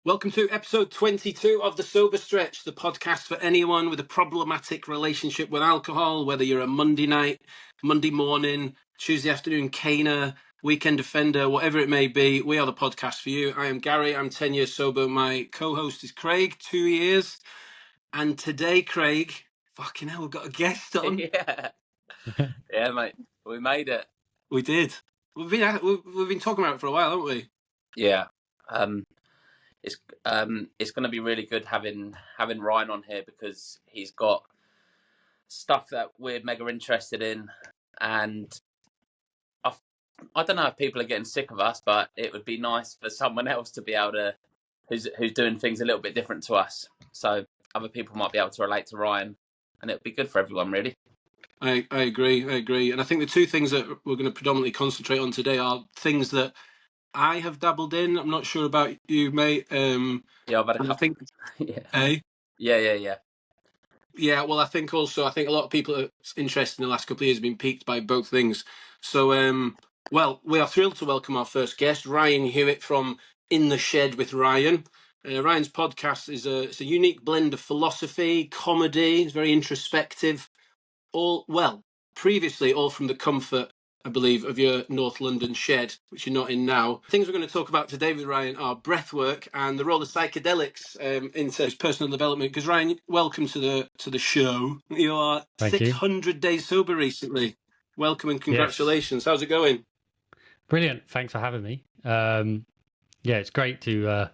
Welcome to episode 22 of The Sober Stretch, the podcast for anyone with a problematic relationship with alcohol, whether you're a Monday night, Monday morning, Tuesday afternoon caner, weekend offender, whatever it may be. We are the podcast for you. I am Gary. I'm 10 years sober. My co-host is Craig, 2 years. And today, Craig, fucking hell, we've got a guest on. Yeah, mate. We made it. We did. We've been talking about it for a while, haven't we? Yeah. It's going to be really good having Ryan on here because he's got stuff that we're mega interested in, and I don't know if people are getting sick of us, but it would be nice for someone else to be able to who's doing things a little bit different to us. So other people might be able to relate to Ryan, and it would be good for everyone, really. I agree. And I think the two things that we're going to predominantly concentrate on today are things that I have dabbled in. I'm not sure about you, mate. Yeah, I've had a couple. I think, Yeah. Yeah, well, I think a lot of people are interested in the last couple of years have been piqued by both things. So, well, we are thrilled to welcome our first guest, Ryan Hewitt from In the Shed with Ryan. Ryan's podcast is it's a unique blend of philosophy, comedy. It's very introspective. Previously all from the comfort, I believe, of your North London shed, which you're not in now. Things we're going to talk about today with Ryan are breathwork and the role of psychedelics into his personal development. Because Ryan, welcome to the show. You are 600 days sober recently. Welcome and congratulations. Yes. How's it going? Brilliant. Thanks for having me. Yeah, it's great to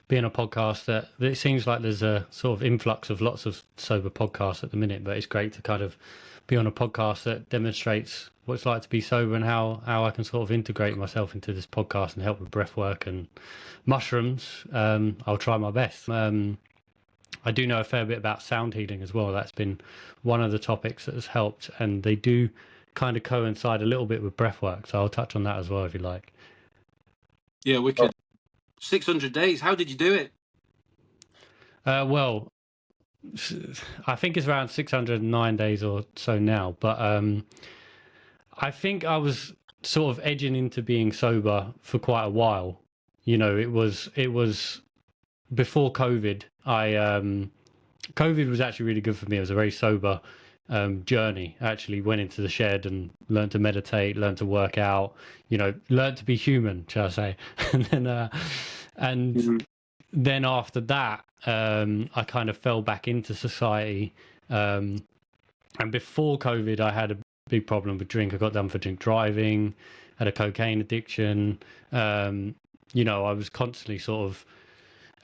be on a podcast that it seems like there's a sort of influx of lots of sober podcasts at the minute, but it's great to kind of be on a podcast that demonstrates what it's like to be sober and how I can sort of integrate myself into this podcast and help with breathwork and mushrooms. I'll try my best. I do know a fair bit about sound healing as well. That's been one of the topics that has helped, and they do kind of coincide a little bit with breathwork. So I'll touch on that as well if you like. Yeah, wicked. 600 days. How did you do it? Well, I think it's around 609 days or so now, but I think I was sort of edging into being sober for quite a while. You know, it was before COVID. COVID was actually really good for me. It was a very sober journey. I actually went into the shed and learned to meditate, learned to work out, learned to be human, shall I say. And then after that, I kind of fell back into society. And before COVID, I had a big problem with drink. I got done for drink driving, had a cocaine addiction. I was constantly sort of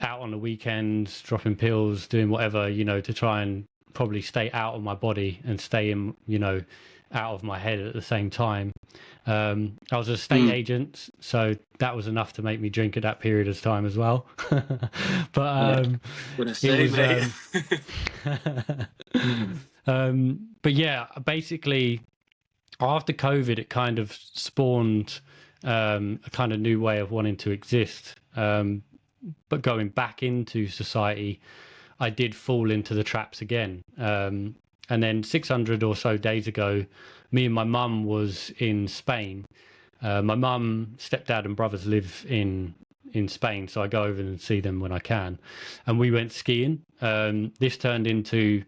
out on the weekends, dropping pills, doing whatever, to try and probably stay out of my body and stay in, out of my head at the same time. I was a state agent, so that was enough to make me drink at that period of time as well. But but yeah, basically after COVID, it kind of spawned a kind of new way of wanting to exist. But going back into society, I did fall into the traps again. And then 600 or so days ago, me and my mum was in Spain. My mum, stepdad and brothers live in Spain, so I go over and see them when I can. And we went skiing. This turned into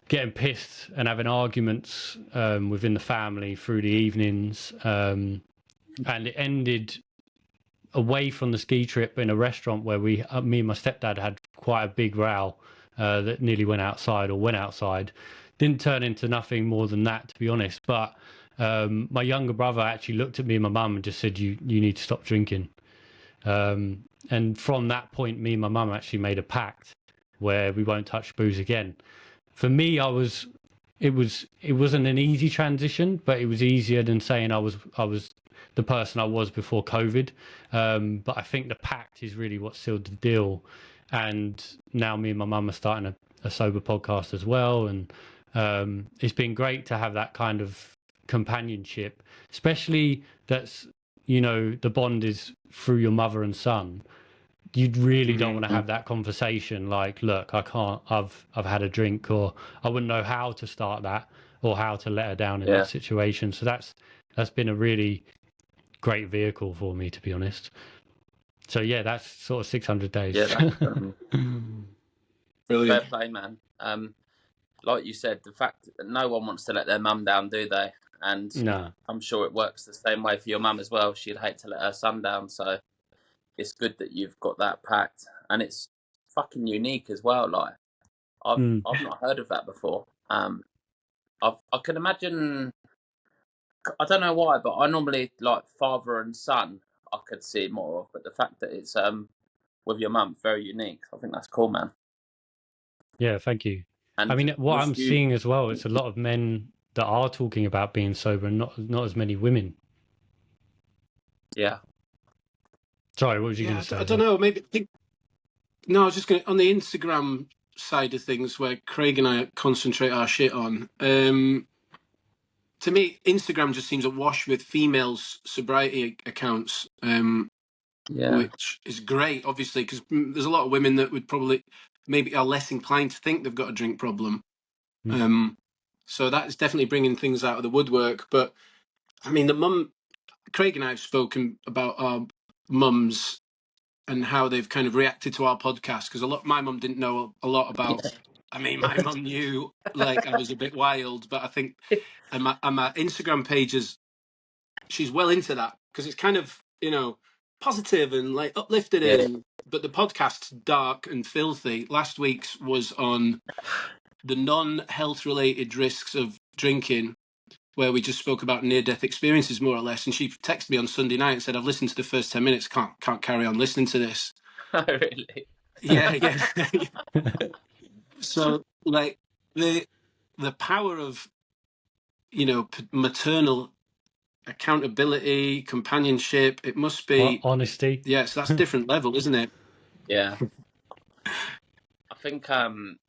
getting pissed and having arguments within the family through the evenings. And it ended away from the ski trip in a restaurant where me and my stepdad had quite a big row that nearly went outside. Didn't turn into nothing more than that, to be honest. But my younger brother actually looked at me and my mum and just said, you need to stop drinking. And from that point, me and my mum actually made a pact where we won't touch booze again. For me, it wasn't an easy transition, but it was easier than saying I was the person I was before COVID. But I think the pact is really what sealed the deal. And now me and my mum are starting a sober podcast as well. And it's been great to have that kind of companionship, especially that's, the bond is through your mother and son. You really don't want to have that conversation like, look, I can't, I've had a drink, or I wouldn't know how to start that or how to let her down in that situation. So that's been a really great vehicle for me, to be honest. So yeah, that's sort of 600 days. Yeah, that's fair Brilliant. play, man. Like you said, the fact that no one wants to let their mum down, do they? And No. I'm sure it works the same way for your mum as well. She'd hate to let her son down, so it's good that you've got that pact, and it's fucking unique as well. Like I've not heard of that before. I can imagine. I don't know why, but I normally like father and son. I could see more of, but the fact that it's with your mum, very unique. I think that's cool, man. Yeah, thank you. And I mean, what I'm was you? seeing as well, it's a lot of men that are talking about being sober, and not as many women. Yeah. Sorry, what was you going Yeah, to say? I don't know. No, I was just going to, on the Instagram side of things where Craig and I concentrate our shit on. To me, Instagram just seems awash with females' sobriety accounts, Yeah. which is great, obviously, because there's a lot of women that would probably maybe are less inclined to think they've got a drink problem. So that is definitely bringing things out of the woodwork. But I mean, Craig and I have spoken about our mums and how they've kind of reacted to our podcast, because my mum didn't know a lot about. I mean, my mum knew like I was a bit wild, but I think and my Instagram page she's well into that, because it's kind of positive and like uplifting, Yeah. but the podcast's dark and filthy. Last week's was on the non-health related risks of drinking, where we just spoke about near-death experiences, more or less. And she texted me on Sunday night and said, "I've listened to the first 10 minutes. Can't carry on listening to this." Oh, really? Yeah, yeah. So, like the power of maternal accountability, companionship. It must be. Honesty. Yes, that's a different level, isn't it? Yeah. I think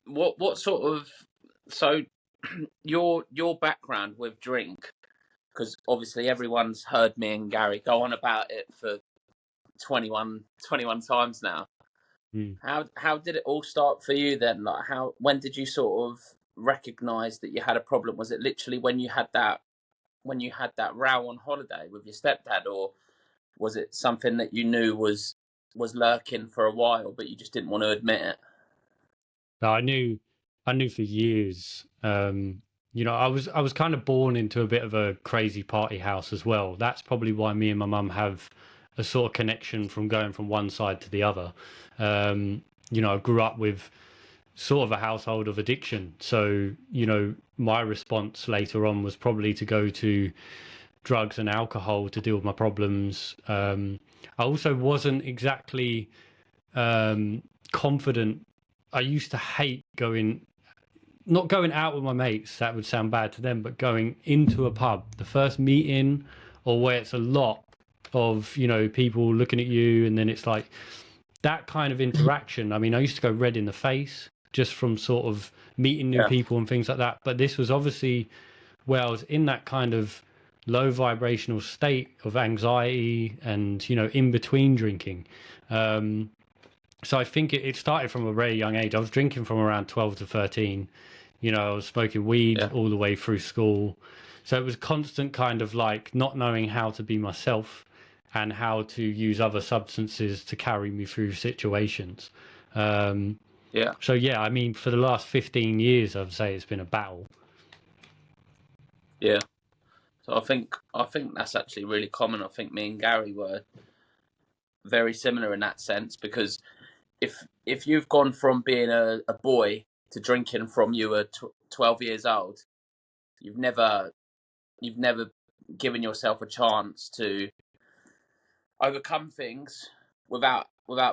what sort of so your background with drink, because obviously everyone's heard me and Gary go on about it for 21 times now. How did it all start for you then? Like when did you sort of recognize that you had a problem? Was it literally when you had that row on holiday with your stepdad, or was it something that you knew was lurking for a while but you just didn't want to admit it? No, I knew for years. I was kind of born into a bit of a crazy party house as well. That's probably why me and my mum have a sort of connection from going from one side to the other. I grew up with sort of a household of addiction. So, my response later on was probably to go to drugs and alcohol to deal with my problems. I also wasn't exactly confident. I used to hate not going out with my mates. That would sound bad to them, but going into a pub, the first meeting, or where it's a lot of, people looking at you, and then it's like that kind of interaction. I mean, I used to go red in the face just from sort of meeting new people and things like that. But this was obviously where I was in that kind of low vibrational state of anxiety and, in between drinking. So I think it started from a very young age. I was drinking from around 12 to 13. I was smoking weed all the way through school. So it was constant kind of like not knowing how to be myself and how to use other substances to carry me through situations. So yeah, I mean, for the last 15 years, I'd say it's been a battle. Yeah. So I think that's actually really common. I think me and Gary were very similar in that sense, because if you've gone from being a boy to drinking from you were 12 years old, you've never given yourself a chance to overcome things without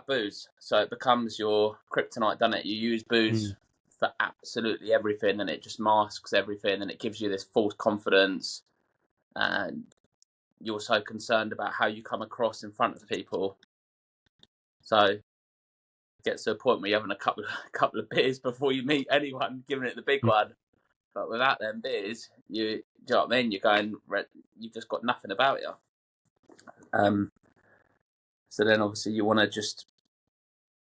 booze. So it becomes your kryptonite, doesn't it? You use booze for absolutely everything, and it just masks everything, and it gives you this false confidence, and you're so concerned about how you come across in front of people. So it gets to a point where you're having a couple of beers before you meet anyone, giving it the big one. But without them beers, do you know what I mean? You're going, you've just got nothing about you. So then obviously you want to just,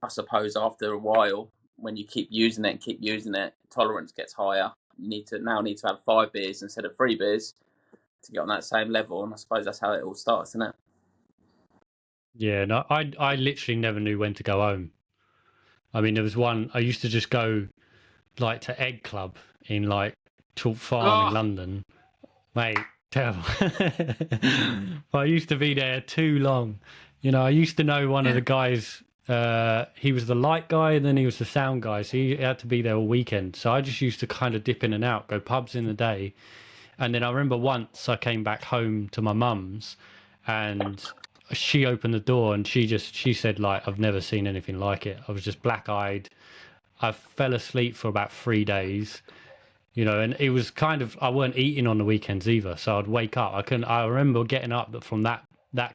I suppose, after a while, when you keep using it, tolerance gets higher. You need to have 5 beers instead of 3 beers to get on that same level. And I suppose that's how it all starts, isn't it? Yeah, no, I literally never knew when to go home. I mean, there was one I used to just go like to Egg Club in like Chalk Farm in Oh, London, mate. Terrible. I used to be there too long. You know, I used to know one of yeah. the guys. He was the light guy, and then he was the sound guy. So he had to be there all weekend. So I just used to kind of dip in and out, go pubs in the day, and then I remember once I came back home to my mum's, and she opened the door and she said like, I've never seen anything like it. I was just black eyed. I fell asleep for about 3 days, you know, and it was kind of, I weren't eating on the weekends either. So I'd wake up. I remember getting up from that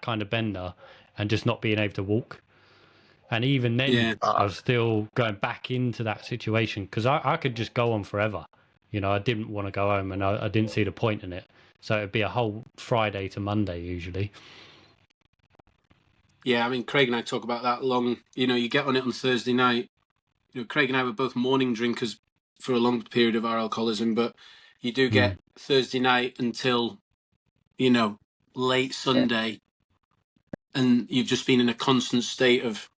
kind of bender and just not being able to walk. And even then, Yeah. I was still going back into that situation because I could just go on forever. You know, I didn't want to go home and I didn't see the point in it. So it'd be a whole Friday to Monday usually. Yeah, I mean, Craig and I talk about that long. You know, you get on it on Thursday night. You know, Craig and I were both morning drinkers for a long period of our alcoholism, but you do get Thursday night until, you know, late Sunday, and you've just been in a constant state of,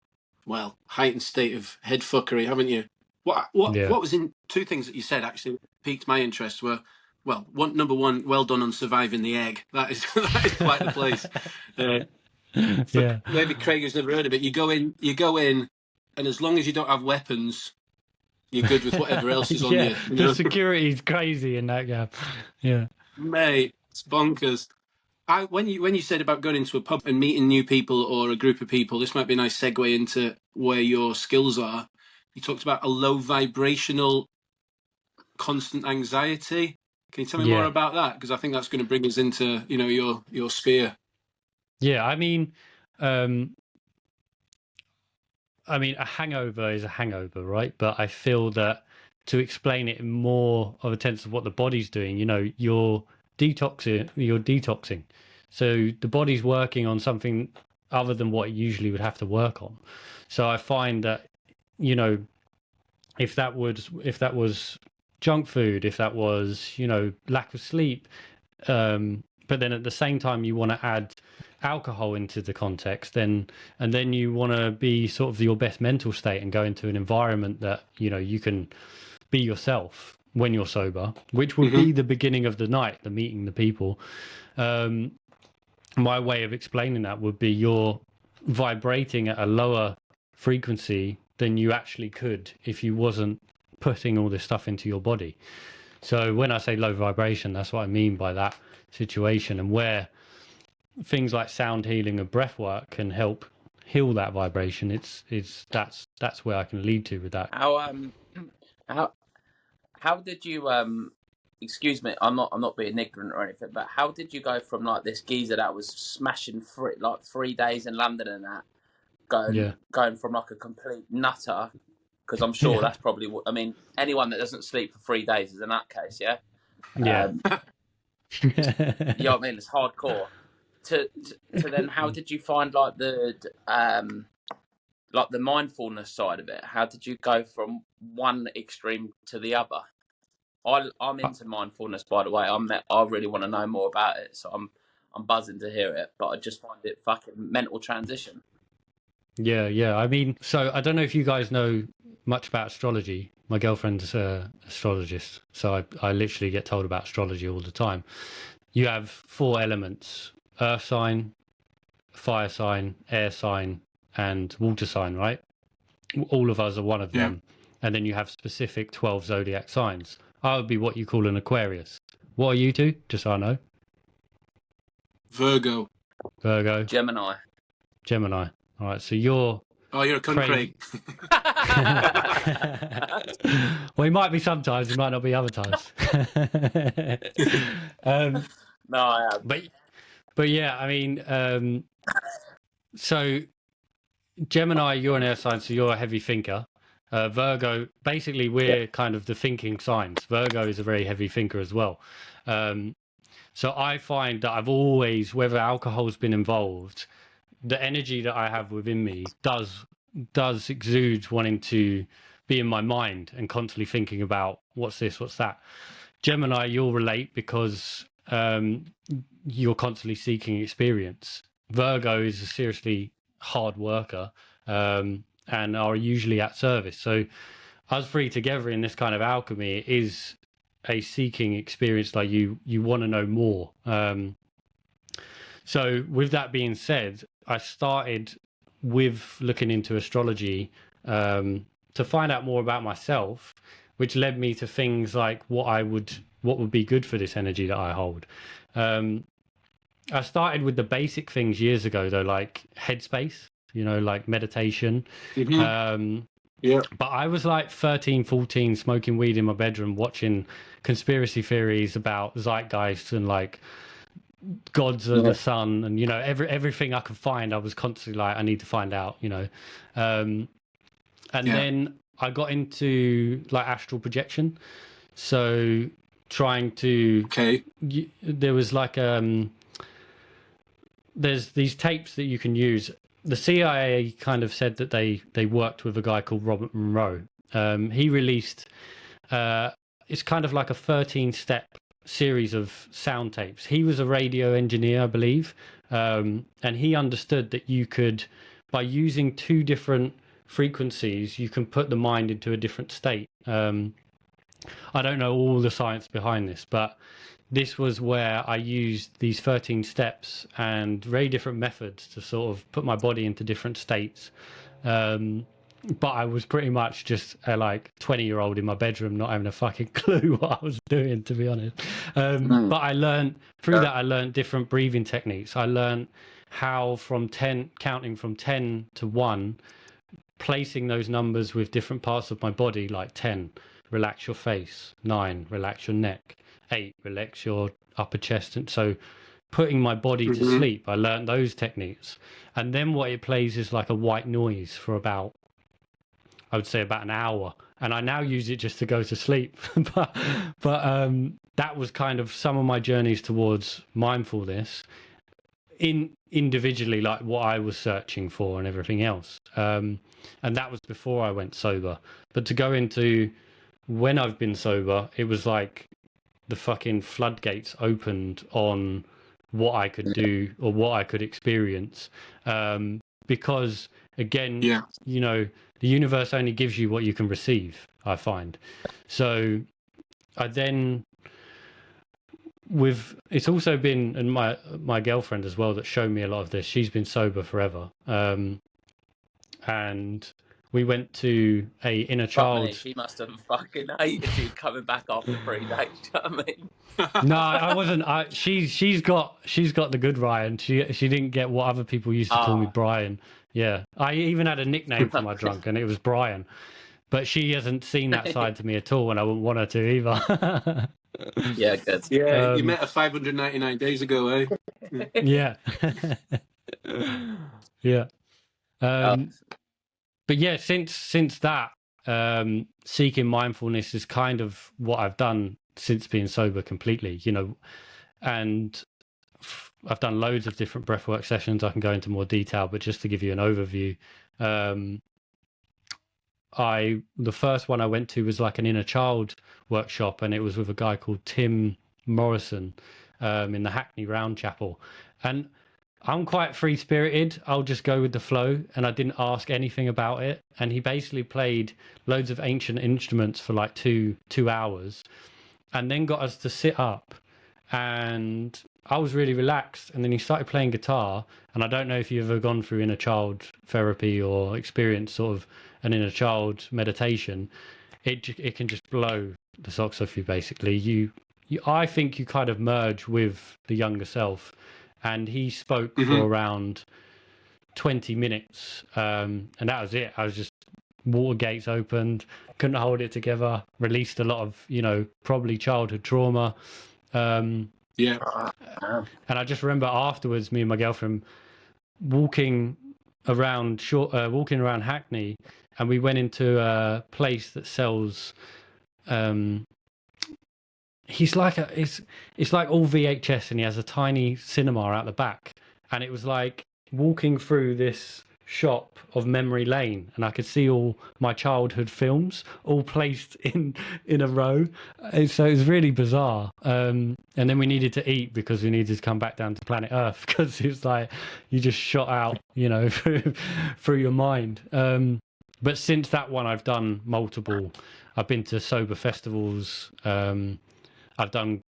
well, heightened state of head fuckery, haven't you? Yeah. What was in two things that you said actually piqued my interest were, well, number one, well done on surviving the egg. That is that is quite the place. For Yeah. maybe Craig has never heard of it. You go in, and as long as you don't have weapons, you're good with whatever else is on Yeah. you. You The know? security is crazy in that gap. Yeah. Mate, it's bonkers. When you said about going into a pub and meeting new people or a group of people, this might be a nice segue into where your skills are. You talked about a low vibrational, constant anxiety. Can you tell me more Yeah. about that? Because I think that's going to bring us into, you know, your sphere. Yeah. Um, I mean, a hangover is a hangover, right? But I feel that to explain it in more of a sense of what the body's doing, you know, you're detoxing. So the body's working on something other than what it usually would have to work on. So I find that, you know, if that was junk food, if that was, you know, lack of sleep, but then at the same time you want to add alcohol into the context, then you want to be sort of your best mental state and go into an environment that, you know, you can be yourself when you're sober, which would be the beginning of the night, the meeting the people. My way of explaining that would be you're vibrating at a lower frequency than you actually could if you wasn't putting all this stuff into your body. So when I say low vibration, that's what I mean by that situation, and where things like sound healing and breath work can help heal that vibration. That's where I can lead to with that. How did you excuse me, I'm not being ignorant or anything, but how did you go from like this geezer that was smashing 3 days in London and that going from like a complete nutter, because I'm sure that's probably what, I mean, anyone that doesn't sleep for 3 days is a nutcase, yeah? Yeah. You know what I mean? It's hardcore. To then, how did you find like the mindfulness side of it? How did you go from one extreme to the other? I'm into mindfulness, by the way. I really want to know more about it, so I'm buzzing to hear it. But I just find it fucking mental transition. Yeah. I mean, so I don't know if you guys know much about astrology. My girlfriend's an astrologist, so I literally get told about astrology all the time. You have 4 elements: earth sign, fire sign, air sign, and water sign, right? All of us are one of them. And then you have specific 12 zodiac signs. I would be what you call an Aquarius. What are you two? Just so I know. Virgo. Gemini. All right, so you're... Oh, you're a cunt, Craig. Well, he might be sometimes, he might not be other times. No, I have. But yeah, I mean, so Gemini, you're an air sign, so you're a heavy thinker. Virgo, basically, we're kind of the thinking signs. Virgo is a very heavy thinker as well. So I find that I've always, whether alcohol's been involved, the energy that I have within me does exude wanting to be in my mind and constantly thinking about what's this, what's that. Gemini, you'll relate because you're constantly seeking experience. Virgo is a seriously hard worker, and are usually at service. So us three together in this kind of alchemy is a seeking experience. Like you want to know more. So with that being said, I started with looking into astrology to find out more about myself, which led me to things like what would be good for this energy that I hold. I started with the basic things years ago, though, like headspace, like meditation. Yeah. But I was like 13, 14, smoking weed in my bedroom, watching conspiracy theories about zeitgeist and like gods of the sun, and everything I could find. I was constantly like, I need to find out, and then I got into like astral projection. So trying to there was like there's these tapes that you can use. The CIA kind of said that they worked with a guy called Robert Monroe. He released it's kind of like a 13-step series of sound tapes. He was a radio engineer, I believe, and he understood that you could, by using two different frequencies, you can put the mind into a different state. I don't know all the science behind this, but this was where I used these 13 steps and very different methods to sort of put my body into different states. But I was pretty much just a like 20-year-old in my bedroom, not having a fucking clue what I was doing, to be honest. But I learned through that, I learned different breathing techniques. I learned how counting from 10 to 1, placing those numbers with different parts of my body, like 10, relax your face, 9, relax your neck, 8, relax your upper chest. And so putting my body to sleep, I learned those techniques. And then what it plays is like a white noise for about, I would say, about an hour. And I now use it just to go to sleep. but that was kind of some of my journeys towards mindfulness individually, like what I was searching for and everything else. And that was before I went sober. But to go into when I've been sober, it was like the fucking floodgates opened on what I could do or what I could experience. Because again, the universe only gives you what you can receive, I find. So I then, it's also been, and my girlfriend as well that showed me a lot of this. She's been sober forever. And we went to a inner child. She must have fucking hated you coming back after 3 days. You know what I mean? No, I wasn't. She's got the good Ryan. She didn't get what other people used to call me, Brian. Yeah, I even had a nickname for my drunk, and it was Brian. But she hasn't seen that side to me at all, and I wouldn't want her to either. Yeah, good. Yeah, you met her 599 days ago, eh? Yeah. Yeah. But yeah, since that, seeking mindfulness is kind of what I've done since being sober completely, and I've done loads of different breathwork sessions. I can go into more detail, but just to give you an overview, the first one I went to was like an inner child workshop, and it was with a guy called Tim Morrison in the Hackney Round Chapel. And I'm quite free-spirited. I'll just go with the flow, and I didn't ask anything about it. And he basically played loads of ancient instruments for like two hours, and then got us to sit up. And I was really relaxed. And then he started playing guitar. And I don't know if you've ever gone through inner child therapy or experienced sort of an inner child meditation. It can just blow the socks off you. Basically, I think you kind of merge with the younger self. And he spoke for around 20 minutes, and that was it. I was just, water gates opened, couldn't hold it together, released a lot of, probably childhood trauma. And I just remember afterwards, me and my girlfriend walking around Hackney, and we went into a place that sells it's like all VHS, and he has a tiny cinema out the back, and it was like walking through this shop of memory lane, and I could see all my childhood films all placed in a row. And so it was really bizarre. And then we needed to eat because we needed to come back down to planet Earth, because it was like you just shot out, you know, through your mind. But since that one, I've done multiple. I've been to sober festivals. I've done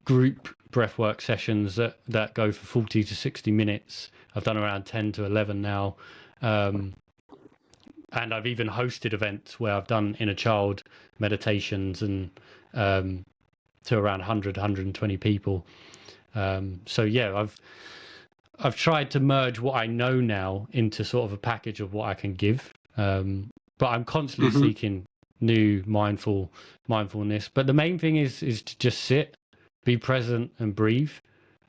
group breathwork sessions that go for 40 to 60 minutes. I've done around 10 to 11 now. And I've even hosted events where I've done inner child meditations and to around 100, 120 people. So yeah, I've tried to merge what I know now into sort of a package of what I can give. But I'm constantly seeking new mindfulness. But the main thing is to just sit, be present and breathe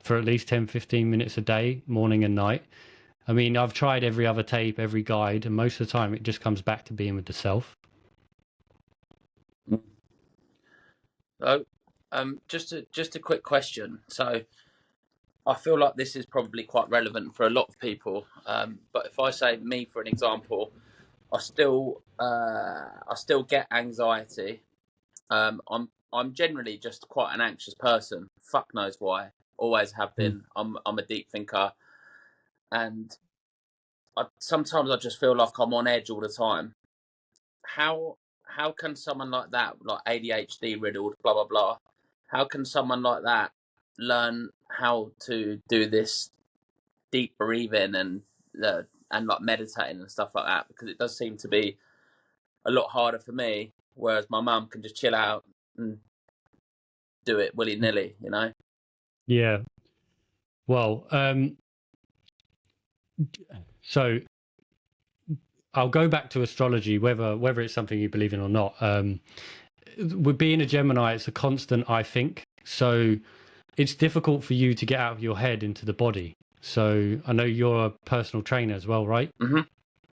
for at least 10, 15 minutes a day, morning and night. I mean, I've tried every other tape, every guide, and most of the time it just comes back to being with the self. So, just a quick question. So, I feel like this is probably quite relevant for a lot of people. But if I say me, for an example, I still get anxiety. I'm generally just quite an anxious person. Fuck knows why. Always have been. I'm a deep thinker, and sometimes I just feel like I'm on edge all the time. How can someone like that, like ADHD riddled, blah blah blah, how can someone like that learn how to do this deep breathing and like meditating and stuff like that? Because it does seem to be a lot harder for me, whereas my mum can just chill out and do it willy-nilly, you know? Yeah. Well, so I'll go back to astrology, whether it's something you believe in or not. With being a Gemini, it's a constant I think. So it's difficult for you to get out of your head into the body. So I know you're a personal trainer as well, right? Mm-hmm.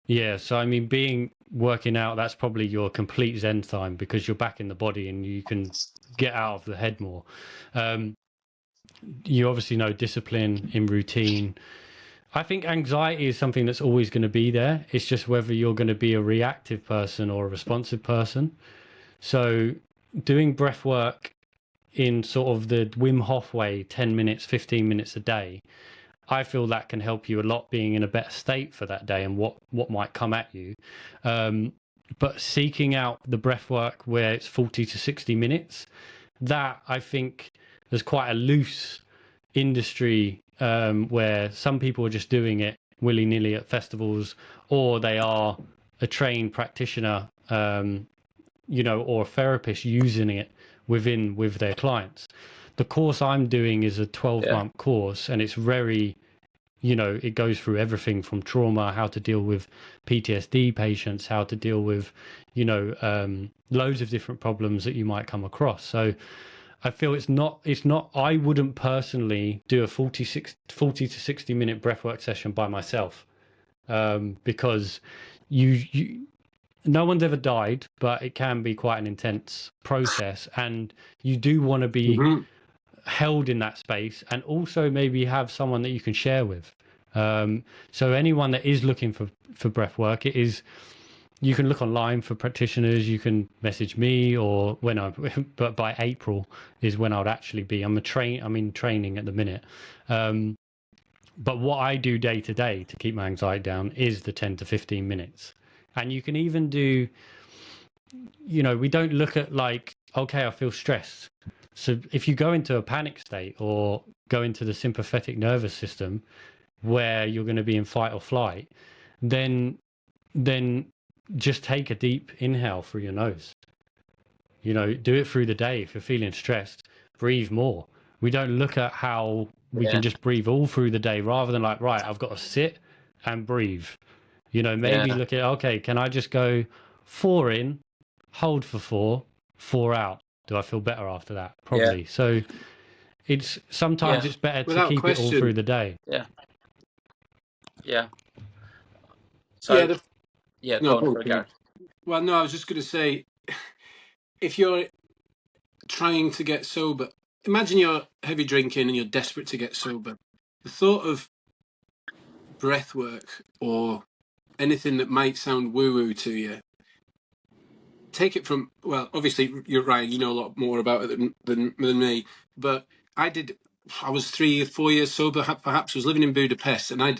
Yeah. So I mean, working out, that's probably your complete Zen time, because you're back in the body and you can get out of the head more. You obviously know discipline in routine. I think anxiety is something that's always going to be there. It's just whether you're going to be a reactive person or a responsive person. So doing breath work in sort of the Wim Hof way, 10 minutes, 15 minutes a day, I feel that can help you a lot, being in a better state for that day and what might come at you. But seeking out the breath work where it's 40 to 60 minutes, that I think there's quite a loose industry where some people are just doing it willy-nilly at festivals, or they are a trained practitioner, you know, or a therapist using it with their clients. The course I'm doing is a 12-month course, and it's very, you know, it goes through everything from trauma, how to deal with PTSD patients, how to deal with, you know, loads of different problems that you might come across. So I feel it's not, I wouldn't personally do a 40 to 60 minute breathwork session by myself, because no one's ever died, but it can be quite an intense process, and you do want to be held in that space, and also maybe have someone that you can share with. So anyone that is looking for breath work, you can look online for practitioners. You can message me, or but by April is when I would actually be. I'm in training at the minute. But what I do day to day to keep my anxiety down is the 10 to 15 minutes. And you can even do, you know, we don't look at like, okay, I feel stressed. So if you go into a panic state or go into the sympathetic nervous system where you're going to be in fight or flight, then just take a deep inhale through your nose. You know, do it through the day. If you're feeling stressed, breathe more. We don't look at how we can just breathe all through the day, rather than like, right, I've got to sit and breathe. You know, maybe look at, okay, can I just go 4 in, hold for 4 out? Do I feel better after that? Probably. So it's sometimes it's better to keep it all through the day. Yeah. So go on, Gareth. Well, no, I was just going to say, if you're trying to get sober, imagine you're heavy drinking and you're desperate to get sober. The thought of breath work or anything that might sound woo-woo to you, take it from, well, obviously you're right, you know a lot more about it than me, but I was 3 or 4 years sober, perhaps. Was living in Budapest, and I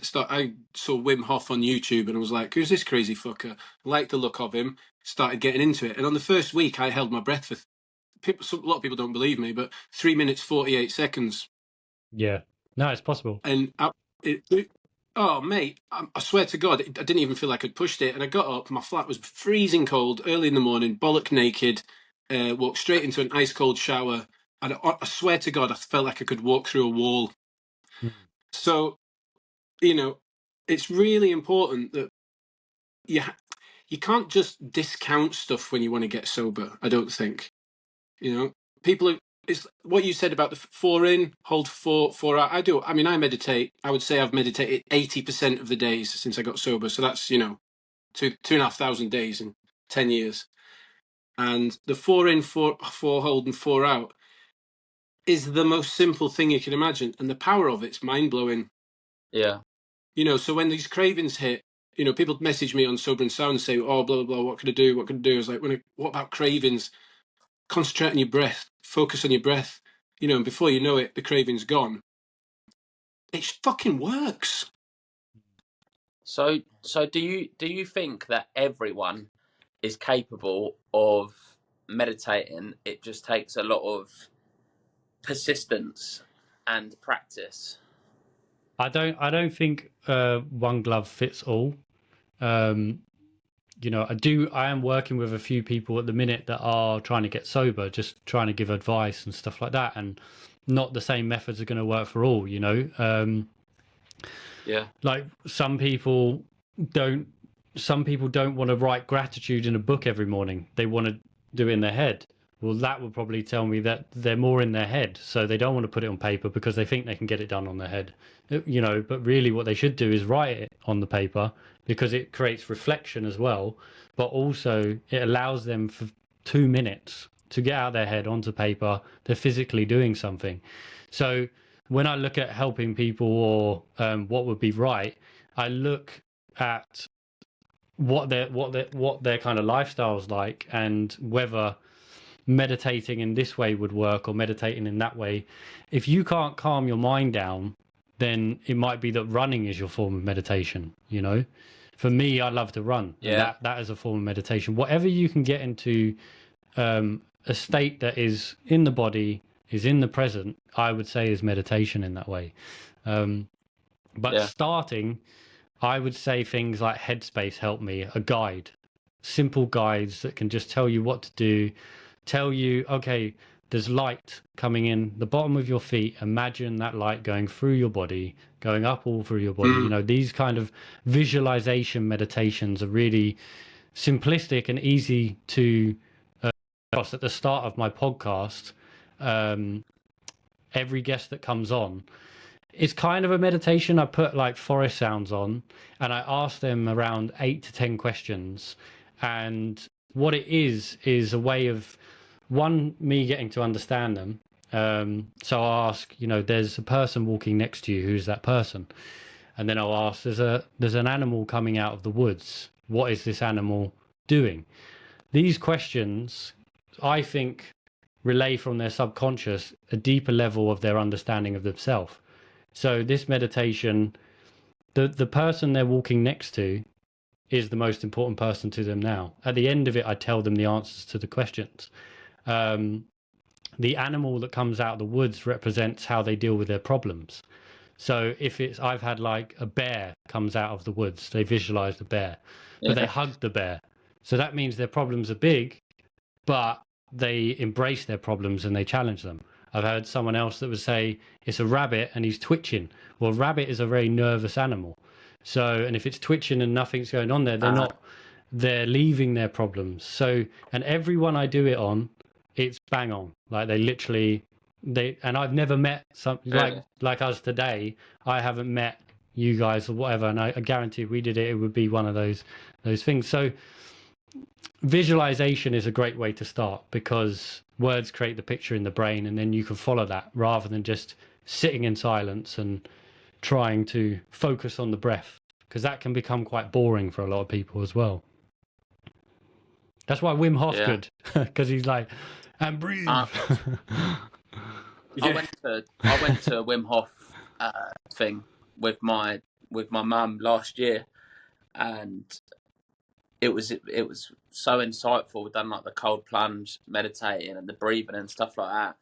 saw Wim Hof on YouTube, and I was like, who's this crazy fucker? I liked the look of him, started getting into it, and on the first week I held my breath for a lot of people don't believe me, but 3 minutes 48 seconds. Yeah, no, it's possible. And oh mate, I swear to God, I didn't even feel like I'd pushed it. And I got up, my flat was freezing cold, early in the morning, bollock naked, walked straight into an ice cold shower, and I swear to God, I felt like I could walk through a wall. So, you know, it's really important that you can't just discount stuff when you want to get sober. I don't think, people. It's what you said about the 4 in, hold 4 out. I do. I mean, I meditate. I would say I've meditated 80% of the days since I got sober. So that's, 2,500 days in 10 years. And the 4 in, four hold and 4 out is the most simple thing you can imagine. And the power of it's mind blowing. Yeah. So when these cravings hit, people message me on SoberNSound and say, oh, blah, blah, blah, what can I do? What can I do? I was like, what about cravings? Concentrate on your breath, focus on your breath, and before you know it, the craving's gone. It fucking works. So do you think that everyone is capable of meditating? It just takes a lot of persistence and practice. I don't think one glove fits all. I am working with a few people at the minute that are trying to get sober, just trying to give advice and stuff like that, and not the same methods are going to work for all, like some people don't want to write gratitude in a book every morning. They want to do it in their head. Well, that would probably tell me that they're more in their head, so they don't want to put it on paper because they think they can get it done on their head, but really what they should do is write it on the paper, because it creates reflection as well, but also it allows them for 2 minutes to get out of their head onto paper. They're physically doing something. So when I look at helping people or what would be right, I look at what their kind of lifestyle's like, and whether meditating in this way would work or meditating in that way. If you can't calm your mind down, then it might be that running is your form of meditation. For me, I love to run. Yeah. That is a form of meditation. Whatever you can get into a state that is in the body, is in the present, I would say is meditation in that way. Starting, I would say things like Headspace help me, a guide, simple guides that can just tell you what to do, tell you, okay, there's light coming in the bottom of your feet. Imagine that light going through your body, going up all through your body. These kind of visualization meditations are really simplistic and easy to cross. At the start of my podcast, every guest that comes on, it's kind of a meditation. I put like forest sounds on and I ask them around 8 to 10 questions. And what it is a way of, one, me getting to understand them. So I'll ask, there's a person walking next to you. Who's that person? And then I'll ask, there's an animal coming out of the woods. What is this animal doing? These questions, I think, relay from their subconscious a deeper level of their understanding of themselves. So this meditation, the person they're walking next to is the most important person to them now. At the end of it, I tell them the answers to the questions. The animal that comes out of the woods represents how they deal with their problems. So if I've had like a bear comes out of the woods, they visualize the bear, but they hug the bear. So that means their problems are big, but they embrace their problems and they challenge them. I've heard someone else that would say it's a rabbit and he's twitching. Well, rabbit is a very nervous animal. So, and if it's twitching and nothing's going on there, they're leaving their problems. So, and everyone I do it on, it's bang on. Like and I've never met like us today. I haven't met you guys or whatever. And I guarantee if we did it, it would be one of those things. So visualization is a great way to start, because words create the picture in the brain, and then you can follow that rather than just sitting in silence and trying to focus on the breath. because that can become quite boring for a lot of people as well. That's why Wim Hof's good, because he's like, and breathe. I went to a Wim Hof thing with my mum last year, and it was so insightful. We've done like the cold plunge, meditating, and the breathing and stuff like that.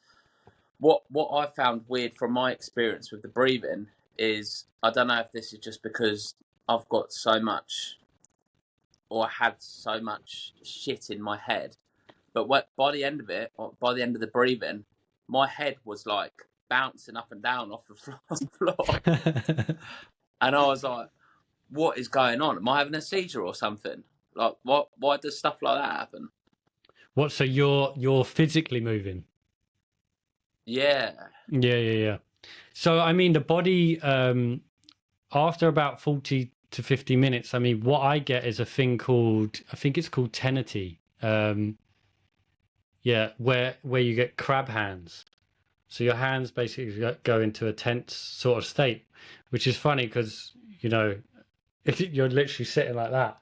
What I found weird from my experience with the breathing is, I don't know if this is just because I've got so much, or had so much shit in my head, but by the end of it, or by the end of the breathing, my head was like bouncing up and down off the floor. And I was like, what is going on? Am I having a seizure or something? Like, why does stuff like that happen? What, so you're physically moving? Yeah. So I mean, the body, after about 40 to 50 minutes, I mean, what I get is a thing called, I think it's called tenity. Where you get crab hands. So your hands basically go into a tense sort of state, which is funny because, you know, you're literally sitting like that,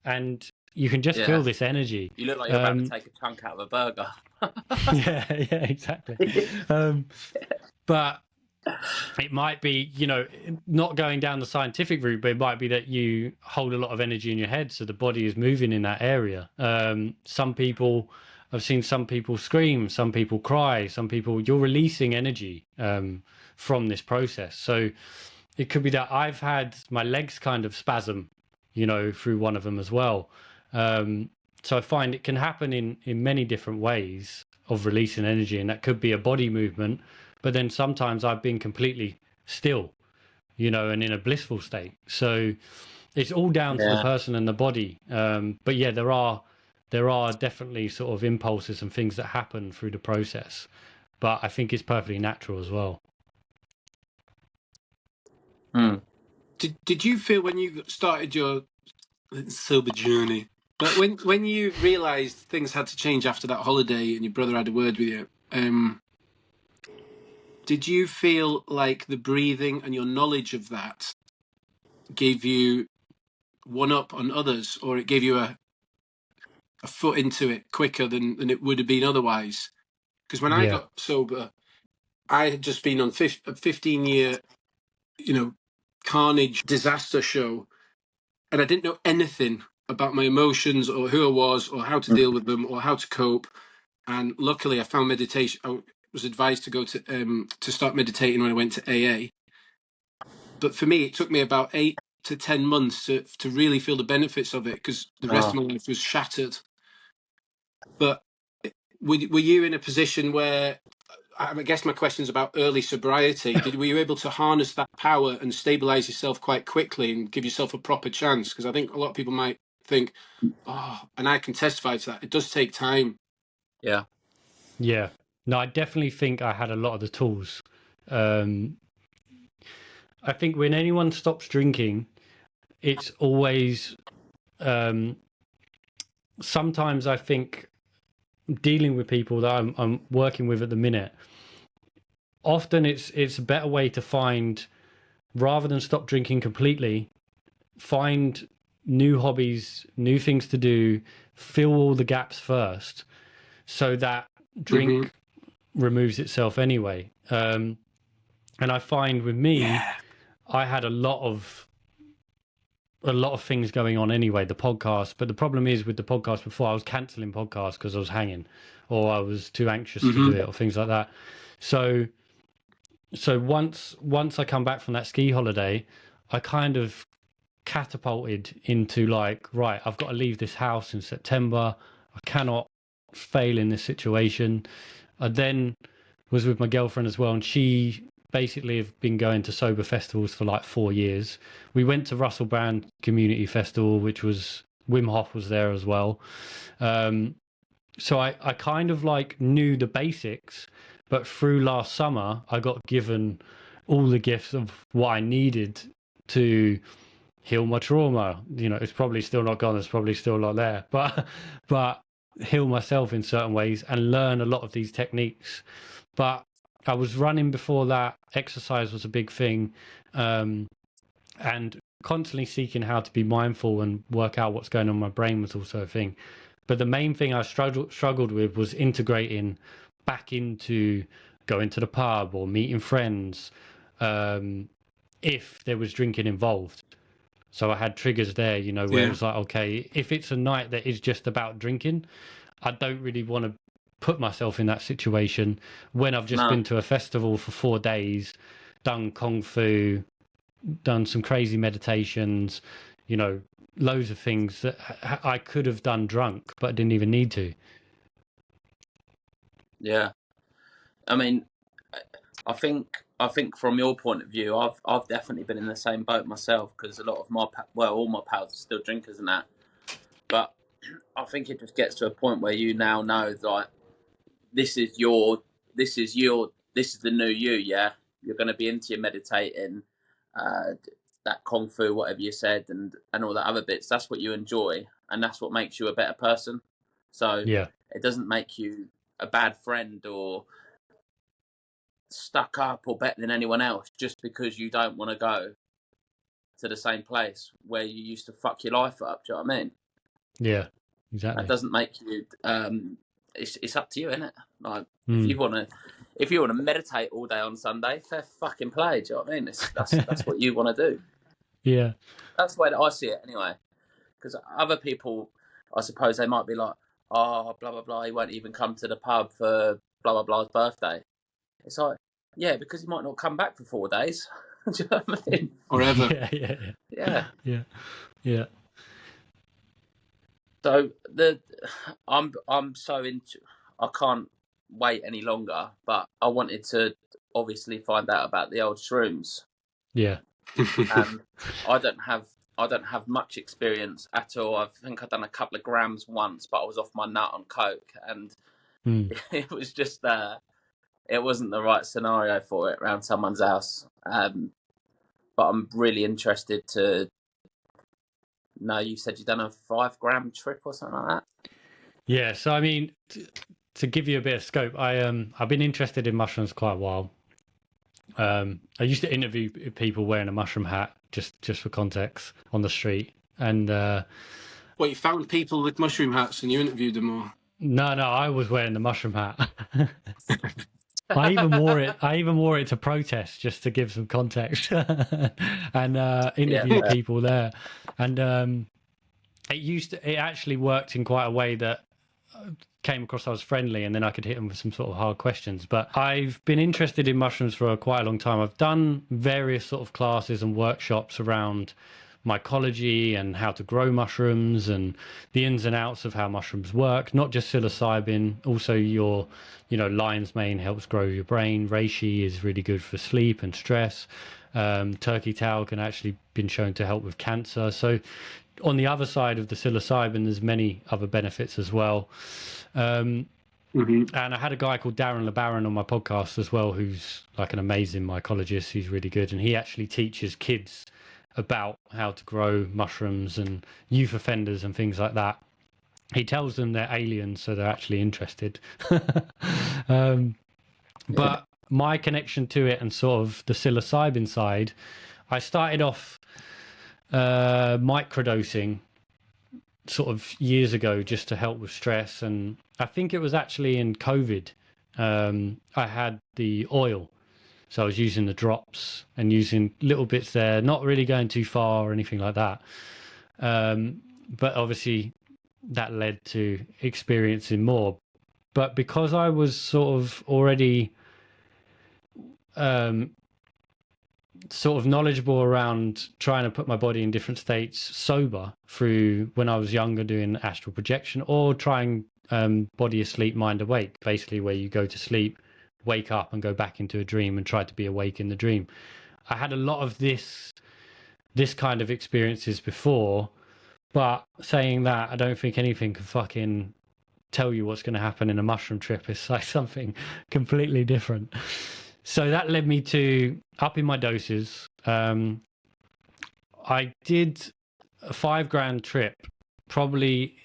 and you can just feel this energy. You look like you're about to take a chunk out of a burger. yeah, exactly. But it might be, you know, not going down the scientific route, but it might be that you hold a lot of energy in your head, so the body is moving in that area. I've seen some people scream, some people cry, some people, you're releasing energy from this process. So it could be that I've had my legs kind of spasm, you know, through one of them as well. So I find it can happen in many different ways of releasing energy, and that could be a body movement. But then sometimes I've been completely still, you know, and in a blissful state. So it's all down to the person and the body. But yeah, there are definitely sort of impulses and things that happen through the process. But I think it's perfectly natural as well. Did you feel when you started your sober journey, but when you realised things had to change after that holiday and your brother had a word with you, did you feel like the breathing and your knowledge of that gave you one up on others, or it gave you a foot into it quicker than it would have been otherwise? Because when I got sober, I had just been on a 15-year, you know, carnage disaster show, and I didn't know anything about my emotions or who I was or how to deal with them or how to cope. And luckily I found meditation. I was advised to go to start meditating when I went to AA. But for me, it took me about 8 to 10 months to really feel the benefits of it, because the rest of my life was shattered. But were you in a position where, I guess my question is about early sobriety, were you able to harness that power and stabilize yourself quite quickly and give yourself a proper chance? Because I think a lot of people might think, and I can testify to that, it does take time. Yeah. No, I definitely think I had a lot of the tools. I think when anyone stops drinking, it's always, sometimes I think dealing with people that I'm working with at the minute, often it's a better way to find, rather than stop drinking completely, find new hobbies, new things to do, fill all the gaps first, so that drink removes itself anyway. And I find with me, I had a lot of things going on anyway, the podcast. But the problem is with the podcast before, I was cancelling podcasts because I was hanging, or I was too anxious to do it, or things like that. So once I come back from that ski holiday, I kind of catapulted into like, right, I've got to leave this house in September. I cannot fail in this situation. I then was with my girlfriend as well, and she basically have been going to sober festivals for like 4 years. We went to Russell Brand Community Festival, which was, Wim Hof was there as well. So I kind of like knew the basics, but through last summer, I got given all the gifts of what I needed to heal my trauma. You know, it's probably still not gone. It's probably still not there, but heal myself in certain ways and learn a lot of these techniques. But I was running before that. Exercise was a big thing. And constantly seeking how to be mindful and work out what's going on in my brain was also a thing. But the main thing I struggled with was integrating back into going to the pub or meeting friends, if there was drinking involved. So I had triggers there, you know, where it was like, okay, if it's a night that is just about drinking, I don't really want to put myself in that situation when I've just been to a festival for 4 days, done Kung Fu, done some crazy meditations, you know, loads of things that I could have done drunk, but I didn't even need to. Yeah. I mean, I think from your point of view, I've definitely been in the same boat myself, because a lot of my all my pals are still drinkers and that. But I think it just gets to a point where you now know, like, this is the new you. Yeah, you're going to be into your meditating, that Kung Fu, whatever you said, and all that other bits. That's what you enjoy, and that's what makes you a better person. So Yeah, it doesn't make you a bad friend or stuck up or better than anyone else just because you don't want to go to the same place where you used to fuck your life up. Do you know what I mean? yeah, exactly. That doesn't make you. It's up to you, isn't it? Like, if you want to meditate all day on Sunday, fair fucking play. Do you know what I mean? That's what you want to do. Yeah, That's the way that I see it, anyway. Because other people, I suppose, they might be like, oh, blah blah blah. He won't even come to the pub for blah blah blah's birthday. It's like, yeah, because he might not come back for 4 days. Do you know what I mean? Or ever. Yeah. So I'm so into. I can't wait any longer. But I wanted to obviously find out about the old shrooms. Yeah. I don't have much experience at all. I think I've done a couple of grams once, but I was off my nut on coke, and it was just it wasn't the right scenario for it around someone's house. But I'm really interested to know. You said you've done a 5 gram trip or something like that. Yeah. So I mean, to give you a bit of scope, I've been interested in mushrooms quite a while. I used to interview people wearing a mushroom hat, just for context, on the street. And what, you found people with mushroom hats and you interviewed them all? No, I was wearing the mushroom hat. I even wore it to protest, just to give some context, and interviewed people there. And it actually worked in quite a way that came across I was friendly, and then I could hit them with some sort of hard questions. But I've been interested in mushrooms for quite a long time. I've done various sort of classes and workshops around mycology and how to grow mushrooms and the ins and outs of how mushrooms work, not just psilocybin, also your lion's mane helps grow your brain, reishi is really good for sleep and stress, turkey tail can actually been shown to help with cancer. So on the other side of the psilocybin, there's many other benefits as well. And I had a guy called Darren LeBaron on my podcast as well, who's like an amazing mycologist. He's really good, and he actually teaches kids about how to grow mushrooms and youth offenders and things like that. He tells them they're aliens, so they're actually interested. But my connection to it and sort of the psilocybin side, I started off microdosing sort of years ago just to help with stress. And I think it was actually in COVID. I had the oil. So I was using the drops and using little bits there, not really going too far or anything like that. But obviously that led to experiencing more. But because I was sort of already sort of knowledgeable around trying to put my body in different states sober through when I was younger doing astral projection or trying body asleep, mind awake, basically where you go to sleep, wake up and go back into a dream and try to be awake in the dream. I had a lot of this kind of experiences before, but saying that, I don't think anything can fucking tell you what's going to happen in a mushroom trip. It's like something completely different. So that led me to upping my doses. I did a 5 grand trip. Probably,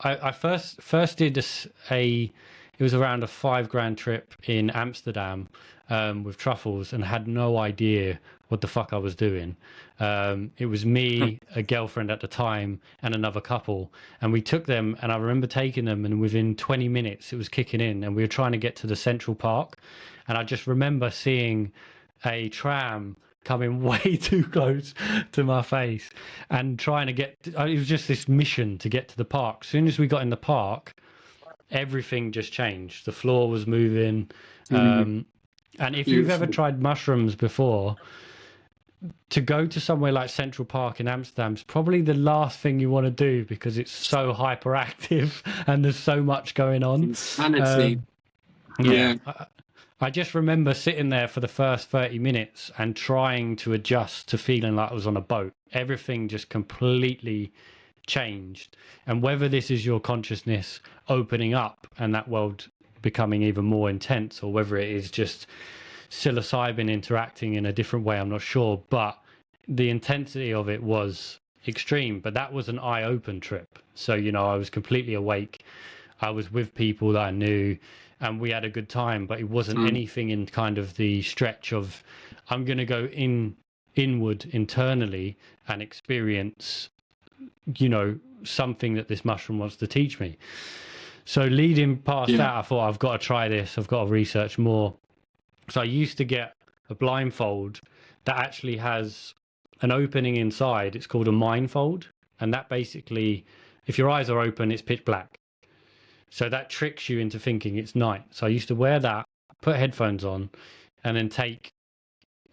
I first did it was around a 5 grand trip in Amsterdam with truffles, and had no idea what the fuck I was doing. It was me, a girlfriend at the time, and another couple, and we took them, and I remember taking them, and within 20 minutes it was kicking in, and we were trying to get to the Central Park, and I just remember seeing a tram coming way too close to my face and trying to get, it was just this mission to get to the park. As soon as we got in the park, everything just changed. The floor was moving. And if you've ever tried mushrooms before, to go to somewhere like Central Park in Amsterdam is probably the last thing you want to do because it's so hyperactive and there's so much going on. Insanity. I just remember sitting there for the first 30 minutes and trying to adjust to feeling like I was on a boat. Everything just completely changed. And whether this is your consciousness opening up and that world becoming even more intense, or whether it is just psilocybin interacting in a different way, I'm not sure, but the intensity of it was extreme. But that was an eye-open trip. So, you know, I was completely awake. I was with people that I knew and we had a good time, but it wasn't anything in kind of the stretch of I'm going to go inward internally and experience, you know, something that this mushroom wants to teach me. So leading past that, I thought I've got to try this. I've got to research more. So I used to get a blindfold that actually has an opening inside. It's called a mindfold. And that basically, if your eyes are open, it's pitch black. So that tricks you into thinking it's night. So I used to wear that, put headphones on, and then take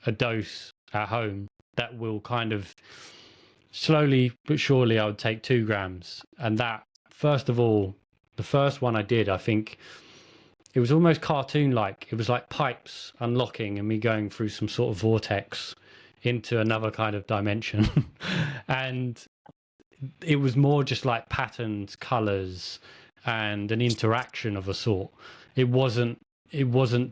a dose at home that will kind of slowly but surely, I would take 2 grams. And that, first of all, the first one I did, I think it was almost cartoon-like. It was like pipes unlocking and me going through some sort of vortex into another kind of dimension. And it was more just like patterns, colors, and an interaction of a sort. It wasn't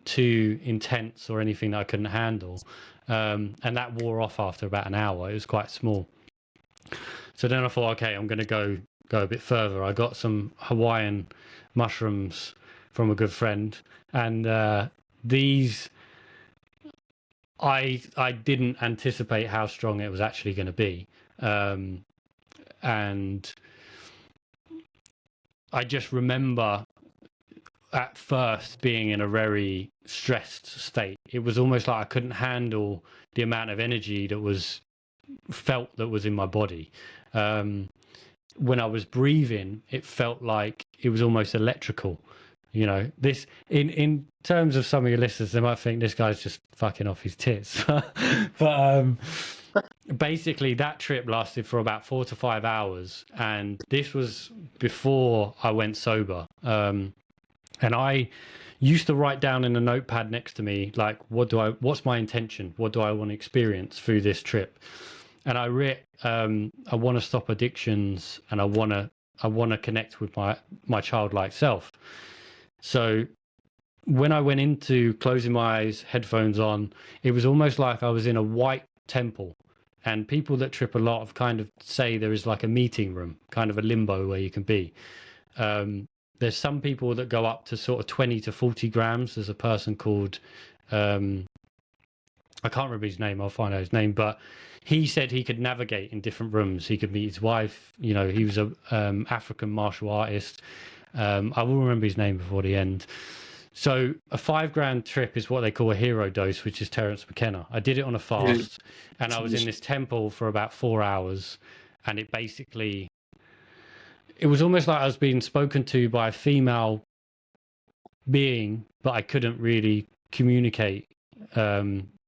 too intense or anything that I couldn't handle. And that wore off after about an hour. It was quite small. So then I thought, okay, I'm going to go a bit further. I got some Hawaiian mushrooms from a good friend, and these I didn't anticipate how strong it was actually going to be, and I just remember at first being in a very stressed state. It was almost like I couldn't handle the amount of energy that was felt that was in my body. When I was breathing, it felt like it was almost electrical. You know, this in terms of some of your listeners, they might think this guy's just fucking off his tits. But basically, that trip lasted for about 4 to 5 hours, and this was before I went sober. And I used to write down in a notepad next to me, like, what's my intention? What do I want to experience through this trip? And I wrote, I want to stop addictions, and I want to connect with my childlike self. So when I went into closing my eyes, headphones on, it was almost like I was in a white temple. And people that trip a lot of kind of say there is like a meeting room, kind of a limbo where you can be. There's some people that go up to sort of 20 to 40 grams. There's a person called, I can't remember his name. I'll find out his name, but he said he could navigate in different rooms. He could meet his wife. You know, he was a African martial artist. I will remember his name before the end. So a 5 gram trip is what they call a hero dose, which is Terence McKenna. I did it on a fast, and I was in this temple for about 4 hours, and it was almost like I was being spoken to by a female being, but I couldn't really communicate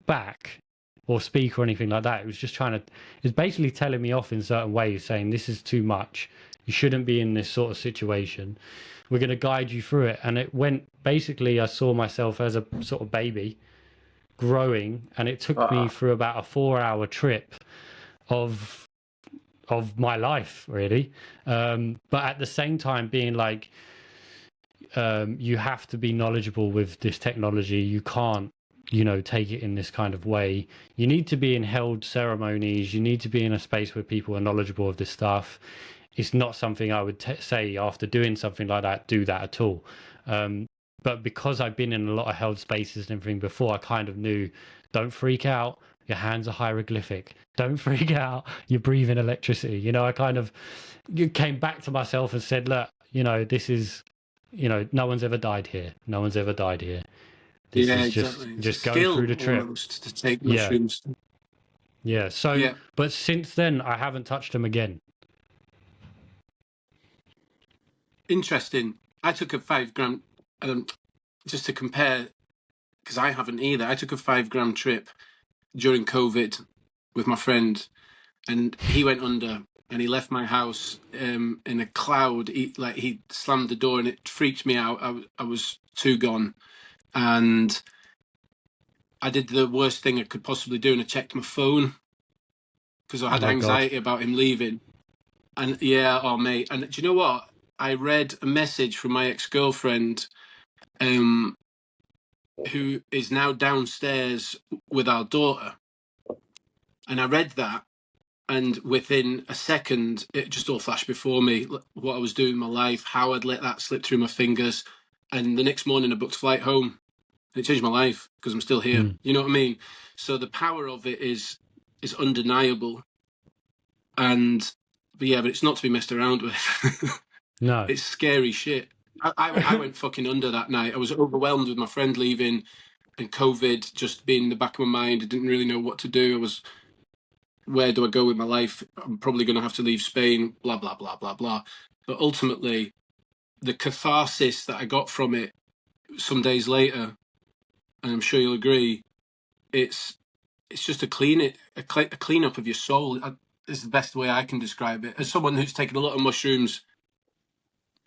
back or speak or anything like that. It was just it's basically telling me off in certain ways, saying this is too much. You shouldn't be in this sort of situation. We're going to guide you through it. And it went, basically, I saw myself as a sort of baby growing, and it took me through about a 4-hour trip of my life, really. But at the same time being like, you have to be knowledgeable with this technology. You can't, you know, take it in this kind of way. You need to be in held ceremonies. You need to be in a space where people are knowledgeable of this stuff. It's not something I would say after doing something like that, do that at all. But because I've been in a lot of held spaces and everything before, I kind of knew, don't freak out, Your hands are hieroglyphic. Don't freak out. You're breathing electricity. You know, I kind of came back to myself and said, look, you know, this is, you know, no one's ever died here. No one's ever died here. This Yeah, is exactly. It's a just go through skill the trip. almost to take Yeah. mushrooms. Yeah. So, Yeah. but since then, I haven't touched them again. Interesting. I took a 5 gram, just to compare, because I haven't either. I took a 5 gram trip during COVID with my friend, and he went under, and he left my house in a cloud. He slammed the door, and it freaked me out. I was too gone, and I did the worst thing I could possibly do, and I checked my phone because I had anxiety about him leaving. And yeah, oh mate, and do you know what? I read a message from my ex-girlfriend, who is now downstairs with our daughter. And I read that, and within a second, it just all flashed before me, what I was doing in my life, how I'd let that slip through my fingers. And the next morning, I booked a flight home. And it changed my life because I'm still here. You know what I mean? So the power of it is undeniable. But it's not to be messed around with. No. It's scary shit. I went fucking under that night. I was overwhelmed with my friend leaving and COVID just being in the back of my mind. I didn't really know what to do. Where do I go with my life? I'm probably going to have to leave Spain, blah, blah, blah, blah, blah. But ultimately, the catharsis that I got from it some days later, and I'm sure you'll agree, it's just a cleanup of your soul. Is the best way I can describe it. As someone who's taken a lot of mushrooms,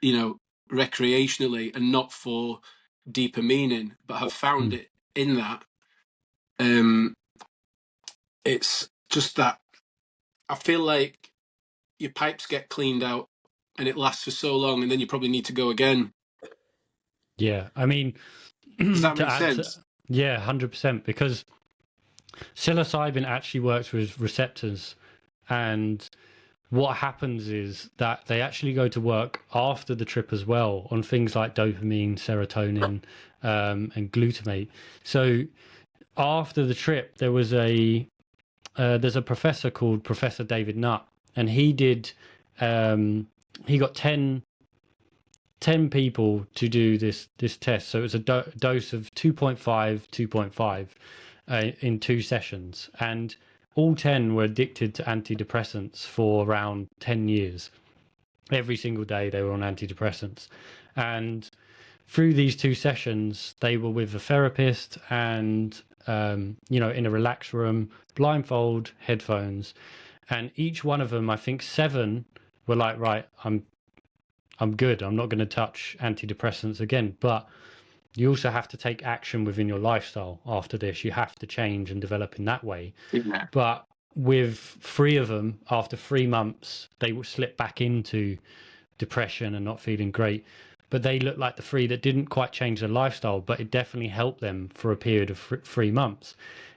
you know, recreationally and not for deeper meaning, but have found it in that. It's just that I feel like your pipes get cleaned out and it lasts for so long, and then you probably need to go again. Yeah, I mean, does that make sense? Yeah, 100%. Because psilocybin actually works with receptors, and what happens is that they actually go to work after the trip as well on things like dopamine, serotonin, and glutamate. So after the trip, there's a professor called Professor David Nutt, and he did he got 10 people to do this test. So it was a dose of 2.5 in 2 sessions, and all 10 were addicted to antidepressants for around 10 years. Every single day they were on antidepressants. And through these 2 sessions, they were with a therapist and, you know, in a relaxed room, blindfold, headphones. And each one of them, I think 7 were like, right, I'm good. I'm not going to touch antidepressants again. But you also have to take action within your lifestyle after this. You have to change and develop in that way. Yeah. But with 3 of them, after 3 months, they would slip back into depression and not feeling great. But they looked like the 3 that didn't quite change their lifestyle, but it definitely helped them for a period of 3 months.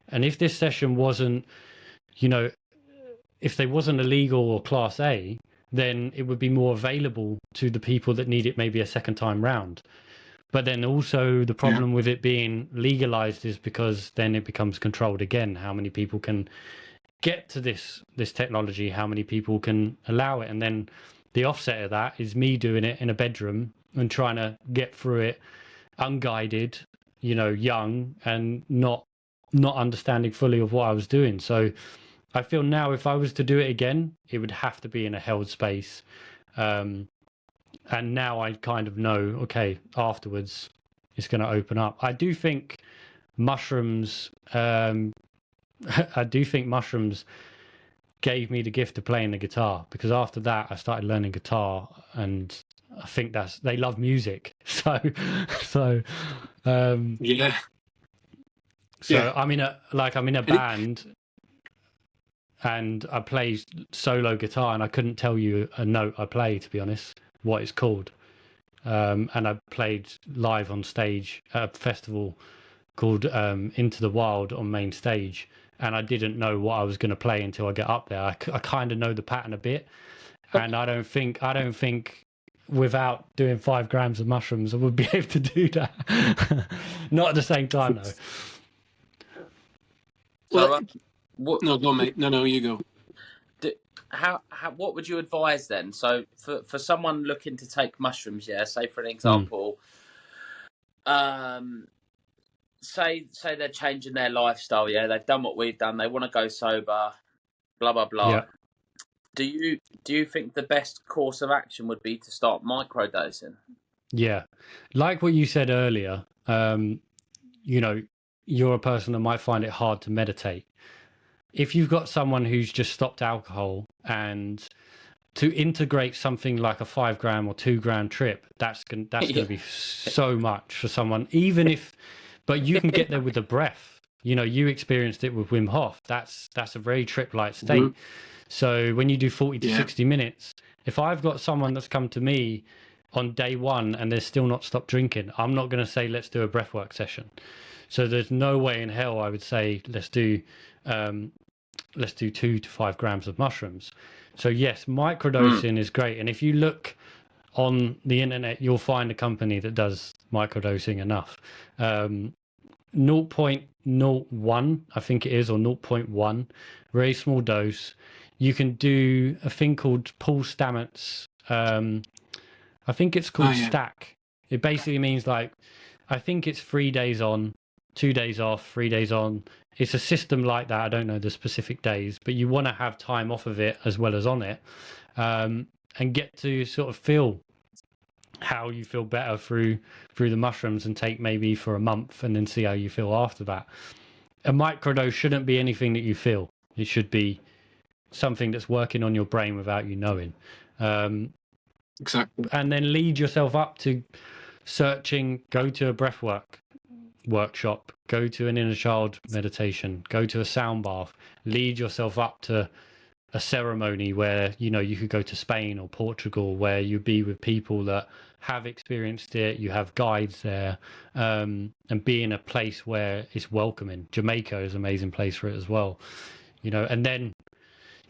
And if this session wasn't, you know, if they wasn't illegal or class A, then it would be more available to the people that need it maybe a second time round. But then also the problem with it being legalized is because then it becomes controlled again. How many people can get to this technology? How many people can allow it? And then the offset of that is me doing it in a bedroom and trying to get through it unguided, you know, young, and not understanding fully of what I was doing. So I feel now if I was to do it again, it would have to be in a held space. And now I kind of know, okay, afterwards it's going to open up. I do think mushrooms, gave me the gift of playing the guitar, because after that I started learning guitar, and I think they love music. So Yeah. So I'm in a band, and I play solo guitar, and I couldn't tell you a note I play, to be honest, what it's called. And I played live on stage at a festival called Into the Wild on main stage, and I didn't know what I was going to play until I get up there. I kind of know the pattern a bit, and I don't think without doing 5 grams of mushrooms I would be able to do that. Not at the same time though. Well, What No, go on, mate. No, you go. how what would you advise then? So for someone looking to take mushrooms, yeah, say for an example, say they're changing their lifestyle, yeah, they've done what we've done, they want to go sober, blah blah blah. Yeah. Do you think the best course of action would be to start microdosing? Yeah. Like what you said earlier, you know, you're a person that might find it hard to meditate. If you've got someone who's just stopped alcohol, and to integrate something like a 5 gram or 2 gram trip, that's going to be so much for someone, even if, but you can get there with the breath. You know, you experienced it with Wim Hof. That's a very trip-like state. Mm-hmm. So when you do 40 to 60 minutes, if I've got someone that's come to me on day one and they're still not stopped drinking, I'm not going to say, let's do a breathwork session. So there's no way in hell I would say, let's do 2 to 5 grams of mushrooms. So yes, microdosing is great. And if you look on the internet, you'll find a company that does microdosing enough. 0.01, I think it is, or 0.1, very small dose. You can do a thing called Paul Stamets. I think it's called Stack. It basically means, like, I think it's 3 days on, 2 days off, 3 days on. It's a system like that. I don't know the specific days, but you want to have time off of it as well as on it, and get to sort of feel how you feel better through the mushrooms, and take maybe for a month and then see how you feel after that. A microdose shouldn't be anything that you feel. It should be something that's working on your brain without you knowing. Exactly. And then lead yourself up to searching, go to a breathwork workshop, go to an inner child meditation, go to a sound bath, lead yourself up to a ceremony where, you know, you could go to Spain or Portugal, where you be with people that have experienced it, you have guides there, and be in a place where it's welcoming. Jamaica is an amazing place for it as well, you know. And then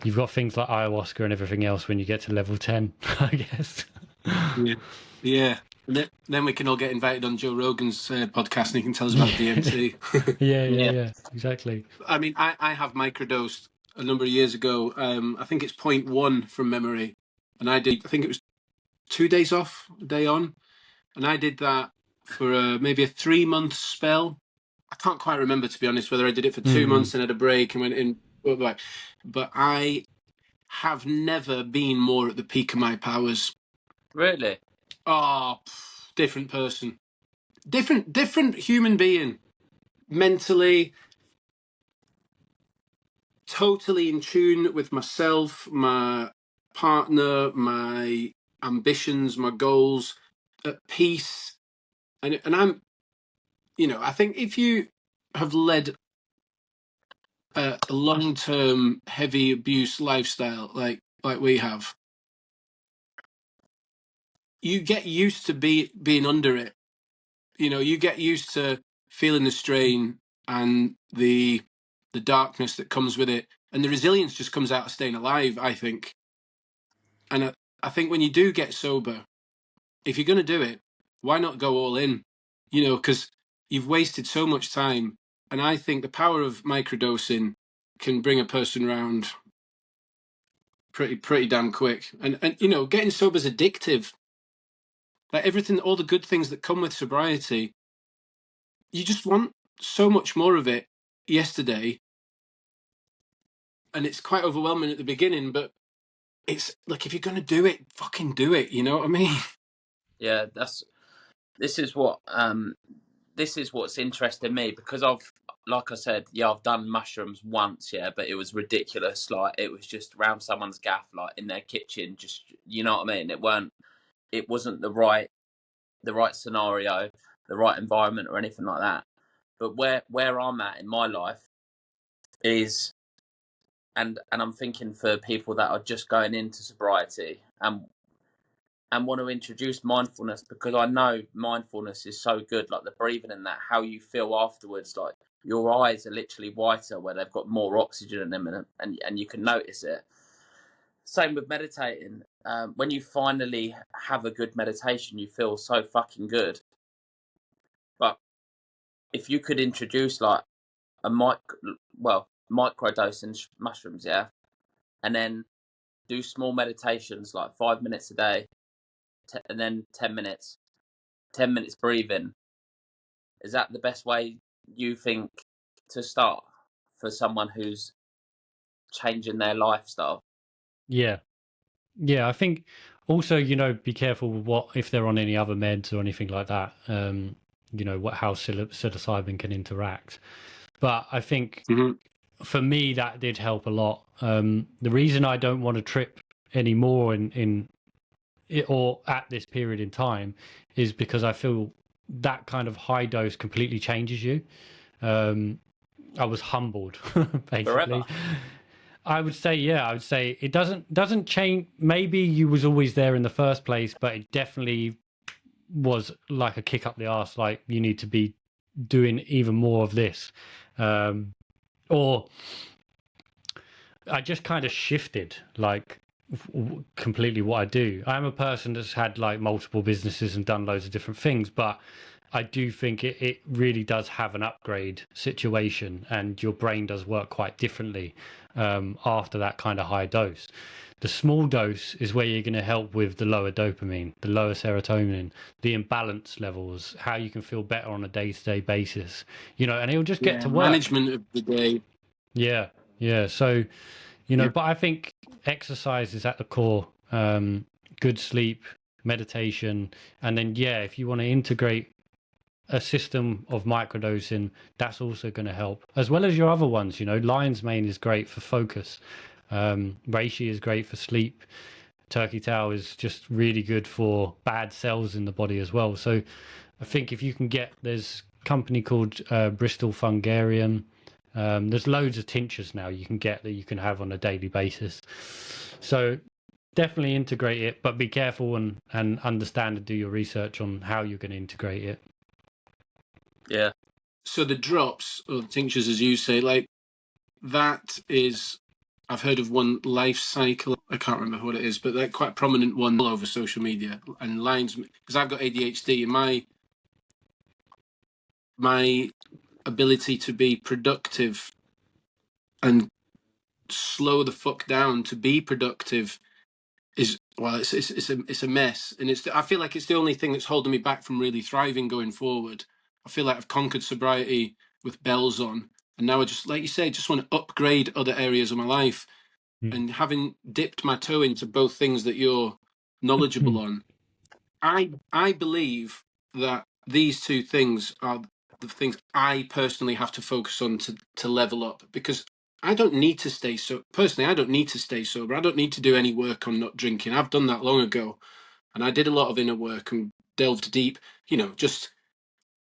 you've got things like ayahuasca and everything else when you get to level 10, I guess. Yeah. And then we can all get invited on Joe Rogan's podcast, and he can tell us about DMT. Yeah, exactly. I mean, I have microdosed a number of years ago. I think it's 0.1 from memory. And I think it was 2 days off, a day on. And I did that for maybe a 3-month spell. I can't quite remember, to be honest, whether I did it for 2 months and had a break and went in. But I have never been more at the peak of my powers. Really? Oh, different person. Different human being. Mentally, totally in tune with myself, my partner, my ambitions, my goals, at peace. And I'm, you know, I think if you have led a long-term heavy abuse lifestyle like we have, you get used to being under it. You know, you get used to feeling the strain and the darkness that comes with it, and the resilience just comes out of staying alive, I think. And I think when you do get sober, if you're going to do it, why not go all in? You know, because you've wasted so much time. And I think the power of microdosing can bring a person around pretty damn quick. And you know, getting sober is addictive. Like everything, all the good things that come with sobriety, you just want so much more of it yesterday. And it's quite overwhelming at the beginning, but it's like, if you're going to do it, fucking do it. You know what I mean? Yeah, this is what's interesting me, because like I said, yeah, I've done mushrooms once, yeah, but it was ridiculous. Like, it was just around someone's gaff, like in their kitchen, just, you know what I mean? It wasn't the right scenario, the right environment or anything like that. But where I'm at in my life is, and I'm thinking for people that are just going into sobriety and want to introduce mindfulness, because I know mindfulness is so good, like the breathing and that, how you feel afterwards, like your eyes are literally whiter where they've got more oxygen in them, and you can notice it. Same with meditating. When you finally have a good meditation, you feel so fucking good. But if you could introduce like microdosing mushrooms, yeah, and then do small meditations like 5 minutes a day, and then 10 minutes, 10 minutes breathing. Is that the best way you think to start for someone who's changing their lifestyle? Yeah. Yeah, I think also, be careful with what if they're on any other meds or anything like that. How psilocybin can interact. But I think for me that did help a lot. The reason I don't want to trip anymore in it or at this period in time is because I feel that kind of high dose completely changes you. I was humbled basically. Forever. I would say it doesn't change. Maybe you was always there in the first place, but it definitely was like a kick up the arse. Like, you need to be doing even more of this, or I just kind of shifted like completely what I do. I'm a person that's had like multiple businesses and done loads of different things, but I do think it really does have an upgrade situation, and your brain does work quite differently after that kind of high dose. The small dose is where you're going to help with the lower dopamine, the lower serotonin, the imbalance levels, how you can feel better on a day-to-day basis, and it'll just get to work. Management of the day. Yeah. So, but I think exercise is at the core. Good sleep, meditation, and then if you want to integrate a system of microdosing, that's also going to help, as well as your other ones. Lion's mane is great for focus. Reishi is great for sleep. Turkey tail is just really good for bad cells in the body as well. So I think if you can there's a company called Bristol Fungarium. There's loads of tinctures now you can get that you can have on a daily basis. So definitely integrate it, but be careful and understand and do your research on how you're going to integrate it. Yeah. So the drops or the tinctures, as you say, like that is, I've heard of one Life Cycle. I can't remember what it is, but they're quite a prominent one all over social media. And lines, because I've got ADHD, and my ability to be productive and slow the fuck down to be productive is, well, it's a mess, and I feel like it's the only thing that's holding me back from really thriving going forward. I feel like I've conquered sobriety with bells on, and now I just, like you say, just want to upgrade other areas of my life. And having dipped my toe into both things that you're knowledgeable on, I believe that these two things are the things I personally have to focus on to level up, because I don't need to stay personally, I don't need to stay sober. I don't need to do any work on not drinking. I've done that long ago, and I did a lot of inner work and delved deep, just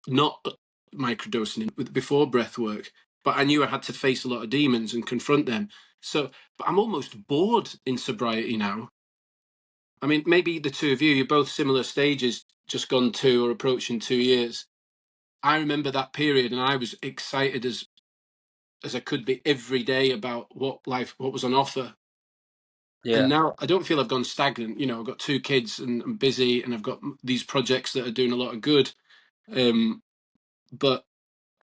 not microdosing before breathwork, but I knew I had to face a lot of demons and confront them. So, but I'm almost bored in sobriety now. I mean, maybe the two of you're both similar stages, just gone 2 or approaching 2 years. I remember that period, and I was excited as I could be every day about what was on offer. Yeah. And now I don't feel I've gone stagnant. I've got 2 kids and I'm busy, and I've got these projects that are doing a lot of good. But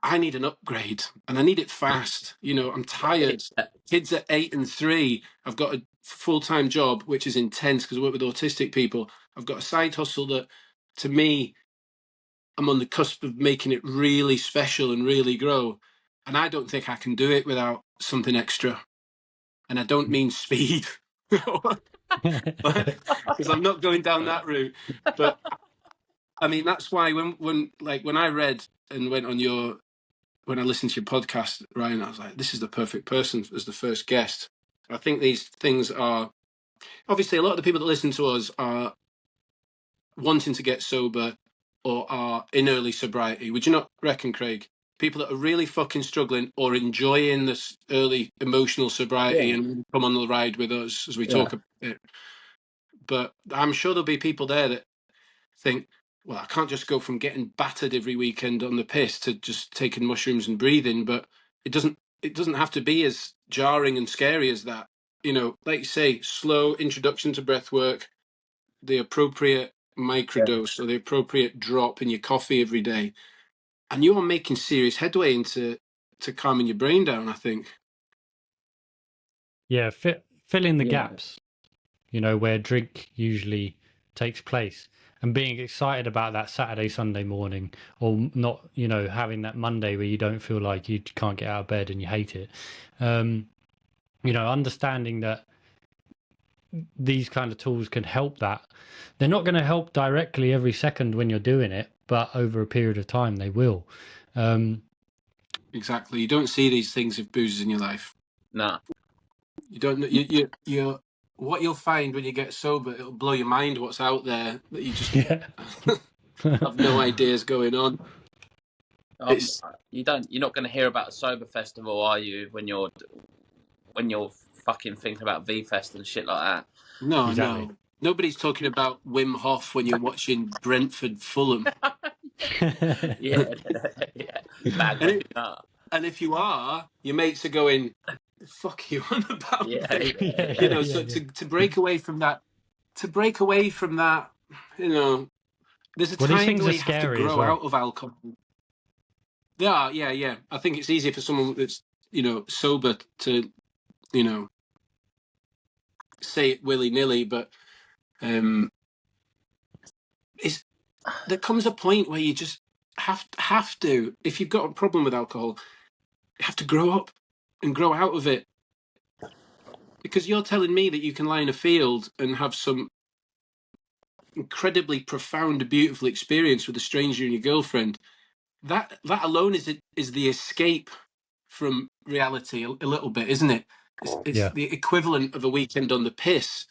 I need an upgrade, and I need it fast. I'm tired. Kids are 8 and 3. I've got a full-time job, which is intense because I work with autistic people. I've got a side hustle that, to me, I'm on the cusp of making it really special and really grow. And I don't think I can do it without something extra. And I don't mean speed, because I'm not going down that route. But I mean, that's why when I read and went on when I listened to your podcast, Ryan, I was like, this is the perfect person as the first guest. I think these things are, obviously, a lot of the people that listen to us are wanting to get sober or are in early sobriety. Would you not reckon, Craig? People that are really fucking struggling or enjoying this early emotional sobriety and come on the ride with us as we talk about it. But I'm sure there'll be people there that think, well, I can't just go from getting battered every weekend on the piss to just taking mushrooms and breathing. But it doesn't have to be as jarring and scary as that. Like you say, slow introduction to breath work, the appropriate microdose or the appropriate drop in your coffee every day, and you are making serious headway into calming your brain down, I think. Yeah, fill in the Yeah. gaps, where drink usually takes place, and being excited about that Saturday, Sunday morning, or not, having that Monday where you don't feel like you can't get out of bed and you hate it. Understanding that these kind of tools can help that. They're not going to help directly every second when you're doing it, but over a period of time they will. Exactly. You don't see these things if booze is in your life. No. You don't know. You what you'll find when you get sober, it'll blow your mind what's out there that you just have no ideas going on. You're not going to hear about a sober festival, are you? When you're fucking thinking about V Fest and shit like that. No, Exactly. no. Nobody's talking about Wim Hof when you're watching Brentford Fulham. Yeah. Bad And if you are, your mates are going, the fuck are you on about? Yeah. So to break away from that, there's a Well, these time things where are you have to scary as grow well. out of alcohol. They are, yeah. I think it's easier for someone that's, sober to, say it willy-nilly, but there comes a point where you just have to, if you've got a problem with alcohol, you have to grow up and grow out of it. Because you're telling me that you can lie in a field and have some incredibly profound, beautiful experience with a stranger and your girlfriend. That alone is the escape from reality a little bit, isn't it? It's Yeah. the equivalent of a weekend on the piss,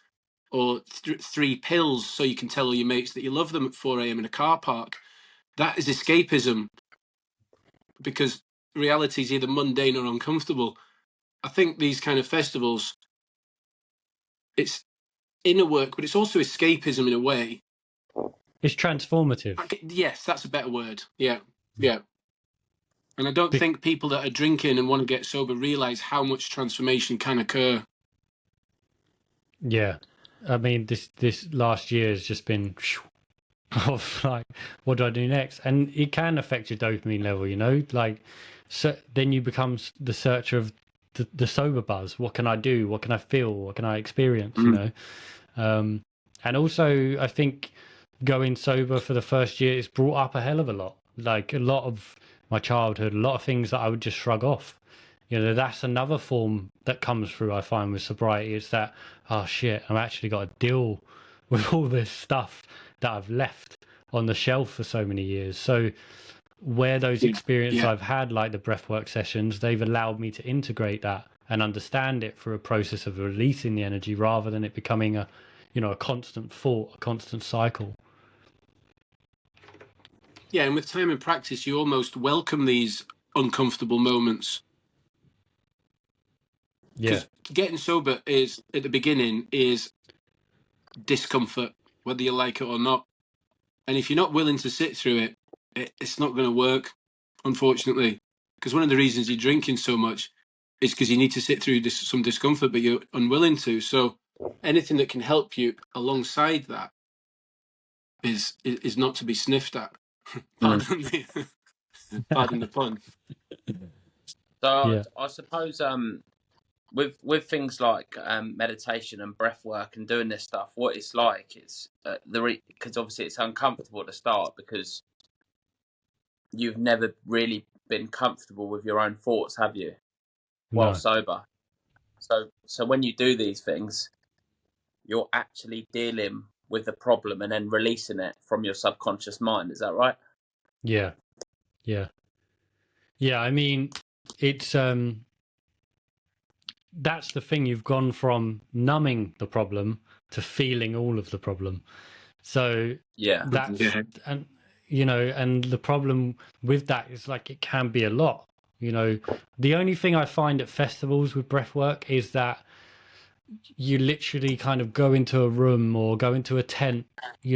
or 3 pills so you can tell all your mates that you love them at 4 a.m. in a car park. That is escapism, because reality is either mundane or uncomfortable. I think these kind of festivals, it's inner work, but it's also escapism in a way. It's transformative. Yes, that's a better word. Yeah. And I don't think people that are drinking and want to get sober realize how much transformation can occur. Yeah. I mean, this last year has just been of like, what do I do next? And it can affect your dopamine level, like, so then you become the searcher of the sober buzz. What can I do? What can I feel? What can I experience? And also I think going sober for the first year, it's brought up a hell of a lot. Like a lot of my childhood, a lot of things that I would just shrug off. That's another form that comes through, I find, with sobriety. It's that, oh shit, I've actually got to deal with all this stuff that I've left on the shelf for so many years. So where those experiences I've had, like the breathwork sessions, they've allowed me to integrate that and understand it through a process of releasing the energy rather than it becoming a constant thought, a constant cycle. Yeah, and with time and practice, you almost welcome these uncomfortable moments. Yeah. Getting sober is, at the beginning, is discomfort, whether you like it or not. And if you're not willing to sit through it, it's not going to work, unfortunately. Because one of the reasons you're drinking so much is because you need to sit through some discomfort, but you're unwilling to. So anything that can help you alongside that is not to be sniffed at. Pardon the pun. So Yeah. I suppose with things like meditation and breath work and doing this stuff, what it's like, it's because obviously it's uncomfortable to start because you've never really been comfortable with your own thoughts, have you? While sober. So when you do these things, you're actually dealing with the problem and then releasing it from your subconscious mind. Is that right? Yeah. I mean, it's that's the thing. You've gone from numbing the problem to feeling all of the problem. So that's and and the problem with that is, like, it can be a lot. The only thing I find at festivals with breathwork is that you literally kind of go into a room or go into a tent,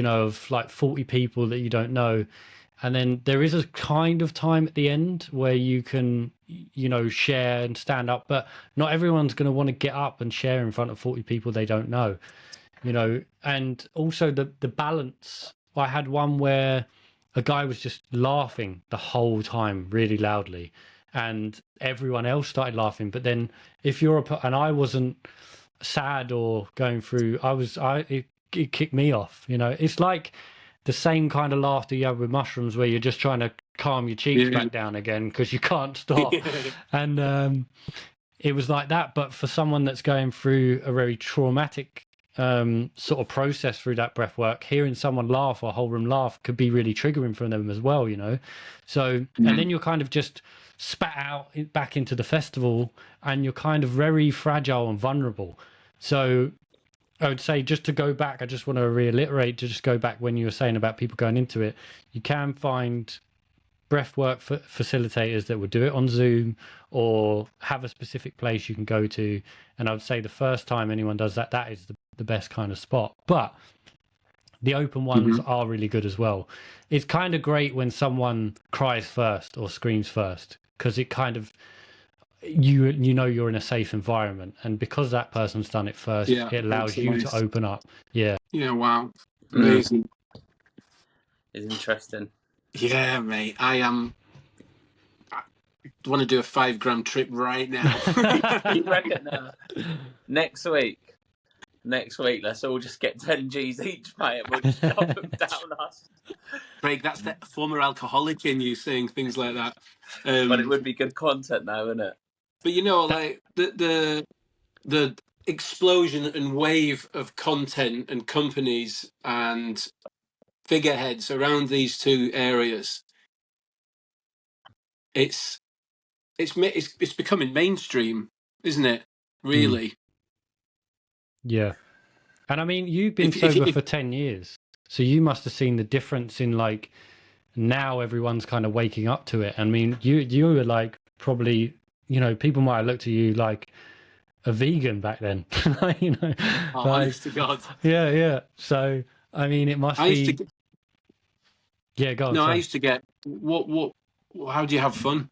of like 40 people that you don't know. And then there is a kind of time at the end where you can, share and stand up, but not everyone's going to want to get up and share in front of 40 people they don't know, and also the balance. I had one where a guy was just laughing the whole time really loudly. and everyone else started laughing. But then if you're and I wasn't sad or going through, it kicked me off. You know, it's like the same kind of laughter you have with mushrooms, where you're just trying to calm your cheeks back down again because you can't stop. And it was like that. But for someone that's going through a very traumatic sort of process through that breath work, hearing someone laugh or a whole room laugh could be really triggering for them as well, you know. So and then you're kind of just spat out back into the festival, and you're kind of very fragile and vulnerable. So I would say, just to go back, I just want to reiterate, to just go back when you were saying about people going into it, you can find breathwork facilitators that will do it on Zoom or have a specific place you can go to. And I would say the first time anyone does that, that is the best kind of spot. But the open ones are really good as well. It's kind of great when someone cries first or screams first, because it kind of, you know you're in a safe environment, and because that person's done it first, it allows you to open up. Yeah. Wow, amazing. It's interesting. Yeah, mate, I want to do a 5 gram trip right now. You reckon next week let's all just get 10 G's each, mate, and we'll just dump them down us. Craig, that's the former alcoholic in you saying things like that. But it would be good content now, wouldn't it? But you know, like the explosion and wave of content and companies and figureheads around these two areas, it's becoming mainstream, isn't it? Really? Yeah. And I mean, you've been sober for 10 years, so you must have seen the difference in, like, now everyone's kind of waking up to it. I mean, you were like, probably, you know, people might have looked at you like a vegan back then. You know, like, honest to God. Yeah. So I mean, it must be. Yeah, go on. No, sorry. I used to get what? How do you have fun?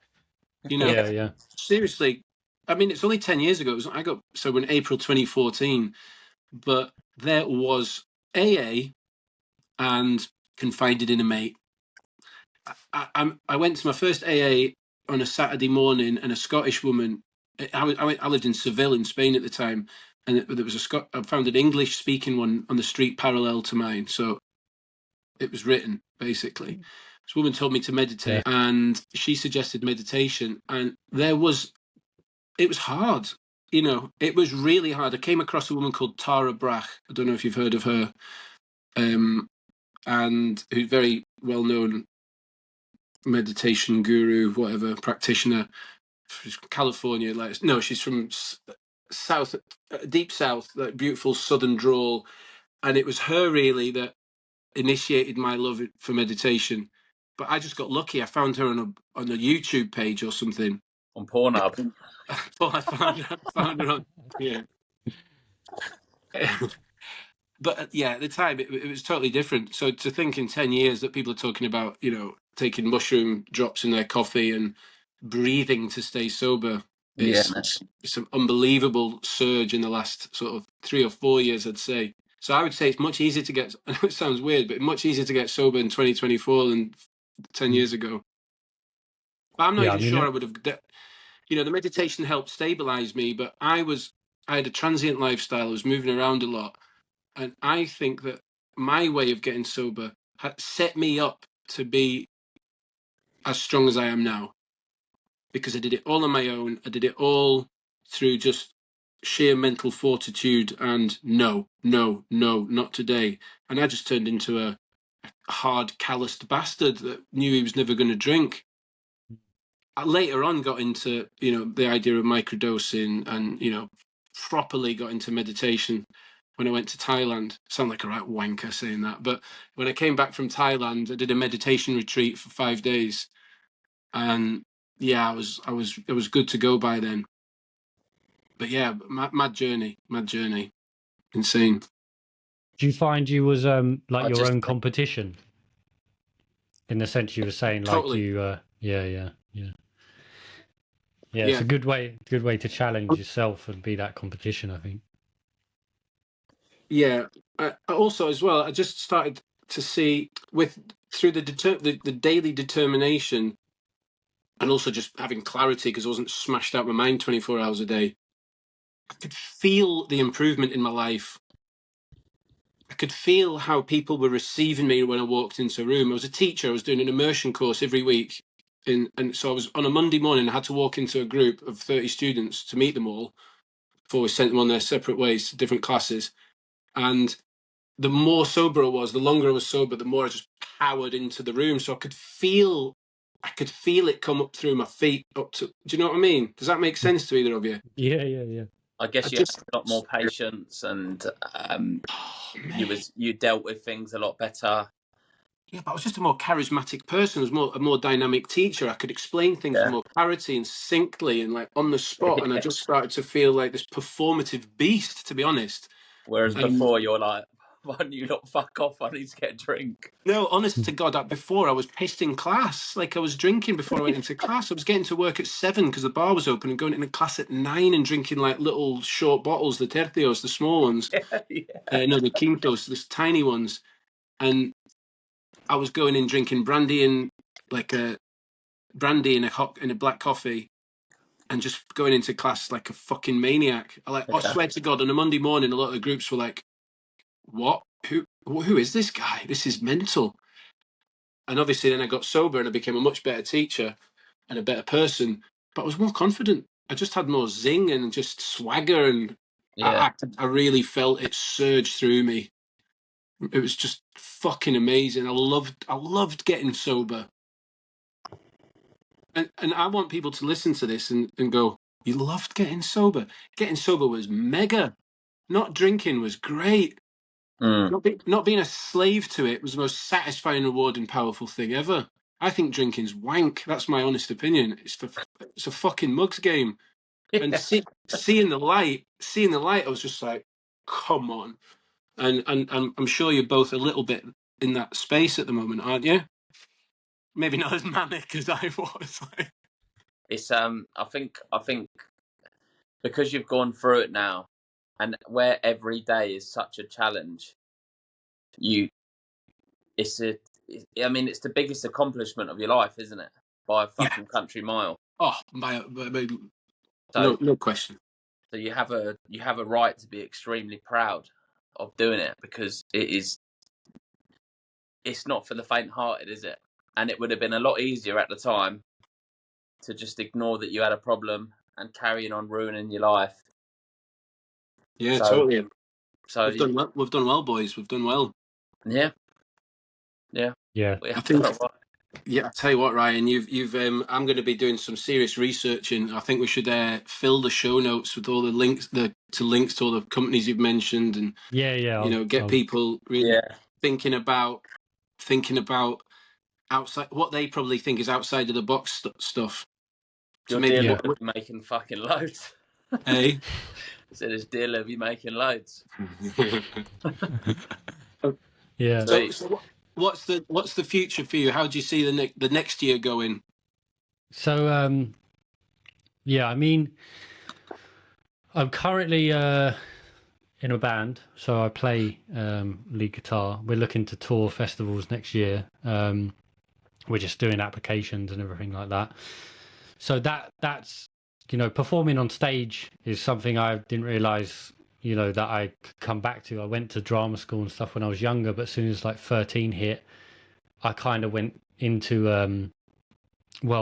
You know. Yeah. Seriously, I mean, it's only 10 years ago. I got sober in April 2014, but there was AA and confided in a mate. I went to my first AA on a Saturday morning, and a Scottish woman. I lived in Seville in Spain at the time, and there was I found an English speaking one on the street parallel to mine, so it was written basically. This woman told me to meditate, and she suggested meditation, and it was hard. You know, it was really hard. I came across a woman called Tara Brach. I don't know if you've heard of her, and who's very well known meditation guru, whatever, practitioner. She's from California. Like, no, she's from south, deep south, like beautiful southern drawl. And it was her really that initiated my love for meditation. But I just got lucky. I found her on a YouTube page or something. On Pornhub. I found her on, yeah. But yeah, at the time it was totally different. So to think in 10 years that people are talking about, you know, taking mushroom drops in their coffee and breathing to stay sober is it's an unbelievable surge in the last sort of 3 or 4 years, I'd say. So I would say it's much easier to get, I know it sounds weird, but much easier to get sober in 2024 than 10 years ago. But I'm not even sure I would have, you know, the meditation helped stabilize me, but I had a transient lifestyle. I was moving around a lot. And I think that my way of getting sober had set me up to be as strong as I am now, because I did it all on my own. I did it all through just sheer mental fortitude and no, not today. And I just turned into a hard, calloused bastard that knew he was never going to drink. I later on got into, you know, the idea of microdosing and, you know, properly got into meditation when I went to Thailand. I sound like a right wanker saying that, but when I came back from Thailand, I did a meditation retreat for 5 days, and yeah, I was good to go by then. But yeah, mad journey, insane. Do you find you was like your own competition, in the sense you were saying, like, totally. you yeah, it's a good way to challenge yourself and be that competition, I think. Yeah. Also, as well, I just started to see through the daily determination and also just having clarity because I wasn't smashed out my mind 24 hours a day. I could feel the improvement in my life. I could feel how people were receiving me when I walked into a room. I was a teacher. I was doing an immersion course every week. And so I was on a Monday morning, I had to walk into a group of 30 students to meet them all before we sent them on their separate ways to different classes. And the more sober I was, the longer I was sober, the more I just powered into the room. So I could feel it come up through my feet up to, do you know what I mean? Does that make sense to either of you? Yeah. I guess I you had just, a lot more patience, and oh, mate. you dealt with things a lot better. Yeah, but I was just a more charismatic person. I was a more dynamic teacher. I could explain things with Yeah. more clarity and succinctly and like on the spot. And I just started to feel like this performative beast, to be honest. Whereas And before you're like, why don't you not fuck off? I need to get a drink. no, honest to God, before I was pissed in class. Like I was drinking before I went into class. I was getting to work at 7 because the bar was open and going into class at 9 and drinking like little short bottles, the tercios, the small ones. Yeah. No, the quintos, the tiny ones. And I was going in drinking brandy and like a brandy in a black coffee and just going into class like a fucking maniac. I swear to God, on a Monday morning, a lot of the groups were like, "What? Who is this guy? This is mental." And obviously, then I got sober and I became a much better teacher and a better person. But I was more confident. I just had more zing and just swagger, and Yeah. I really felt it surge through me. It was just fucking amazing. I loved getting sober. And I want people to listen to this and go, you loved getting sober. Getting sober was mega. Not drinking was great. Mm. Not being a slave to it was the most satisfying, rewarding, powerful thing ever. I think drinking's wank. That's my honest opinion. It's a fucking mugs game. And seeing the light, I was just like, come on. And I'm sure you're both a little bit in that space at the moment, aren't you? Maybe not as manic as I was. It's I think because you've gone through it now, and where every day is such a challenge, it's the biggest accomplishment of your life, isn't it? By a Yeah. fucking country mile. Oh, So no question. so you have a right to be extremely proud of doing it, because it's not for the faint-hearted, is it? And it would have been a lot easier at the time to just ignore that you had a problem and carrying on ruining your life. Yeah, So totally. so We've done well. We've done well, boys. We've done well. yeah. I think. Yeah, I tell you what, Ryan. You've. I'm going to be doing some serious researching. I think we should fill the show notes with all the links, links to all the companies you've mentioned, and get people really thinking about outside what they probably think is outside of the box stuff. Your dealer will be making fucking loads. Hey, so this dealer will be making loads. Yeah. So what's the future for you? How do you see the next year going? So I mean, I'm currently in a band, so I play lead guitar. We're looking to tour festivals next year. We're just doing applications and everything like that. So that's performing on stage is something I didn't realize that I could come back to. I went to drama school and stuff when I was younger, but as soon as like 13 hit, I kind of went into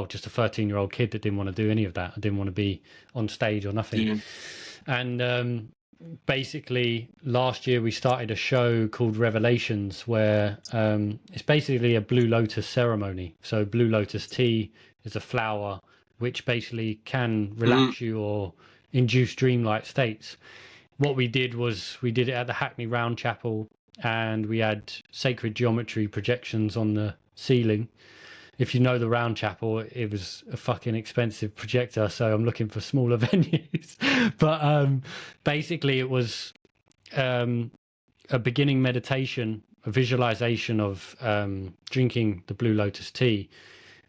just a 13-year-old kid that didn't want to do any of that. I didn't want to be on stage or nothing. Yeah. And basically last year we started a show called Revelations, where it's basically a Blue Lotus ceremony. So Blue Lotus tea is a flower which basically can relax you or induce dreamlike states. What we did was we did it at the Hackney Round Chapel, and we had sacred geometry projections on the ceiling. If you know the Round Chapel, it was a fucking expensive projector, so I'm looking for smaller venues. But basically it was a beginning meditation, a visualization of drinking the Blue Lotus tea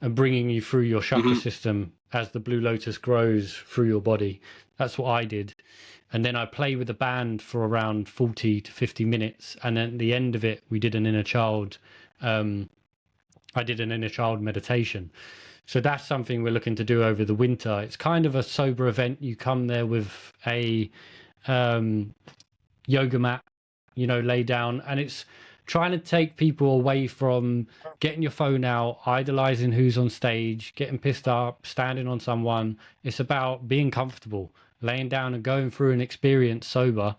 and bringing you through your chakra system as the Blue Lotus grows through your body. That's what I did. And then I played with the band for around 40 to 50 minutes. And then at the end of it, we did an inner child I did an inner child meditation. So that's something we're looking to do over the winter. It's kind of a sober event. You come there with a yoga mat, lay down, and it's trying to take people away from getting your phone out, idolizing who's on stage, getting pissed up, standing on someone. It's about being comfortable, laying down and going through an experience sober.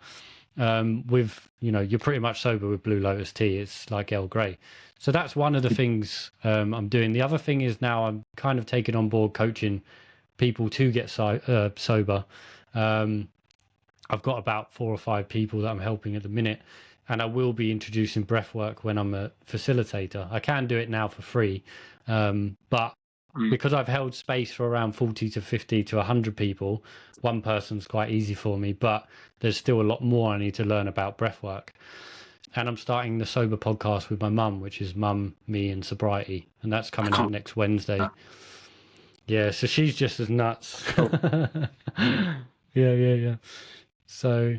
With you're pretty much sober with Blue Lotus tea. It's like Earl Grey. So that's one of the things I'm doing. The other thing is now I'm kind of taking on board coaching people to get sober. I've got about 4 or 5 people that I'm helping at the minute, and I will be introducing breathwork when I'm a facilitator. I can do it now for free, but because I've held space for around 40 to 50 to 100 people, one person's quite easy for me, but there's still a lot more I need to learn about breathwork. And I'm starting the Sober podcast with my mum, which is Mum, Me and Sobriety, and that's coming out next Wednesday. Yeah, so she's just as nuts. Yeah. So,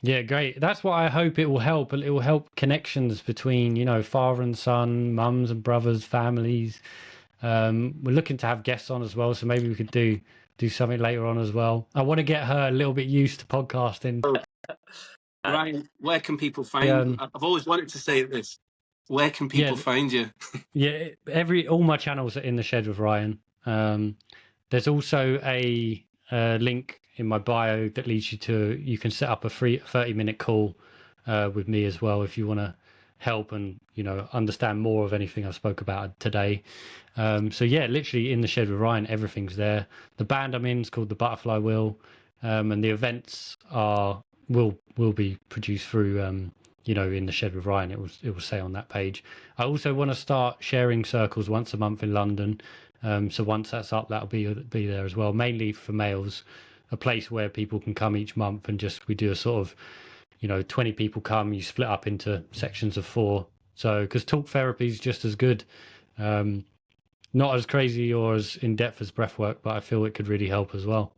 yeah, great. That's what I hope it will help. It will help connections between, father and son, mums and brothers, families. We're looking to have guests on as well, so maybe we could do something later on as well. I want to get her a little bit used to podcasting. Ryan, where can people find? I've always wanted to say this. Where can people find you? Yeah, all my channels are in the shed with Ryan. There's also a link in my bio that leads you can set up a free 30-minute call with me as well if you want to help and understand more of anything I spoke about today. So yeah, literally in the shed with Ryan, everything's there. The band I'm in is called the Butterfly Wheel, and the events will be produced through in the shed with Ryan. It will say on that page. I also want to start sharing circles once a month in London. So once that's up, that'll be there as well, mainly for males, a place where people can come each month and we do a sort of 20 people come, you split up into sections of 4. So because talk therapy is just as good, not as crazy or as in depth as breathwork, but I feel it could really help as well.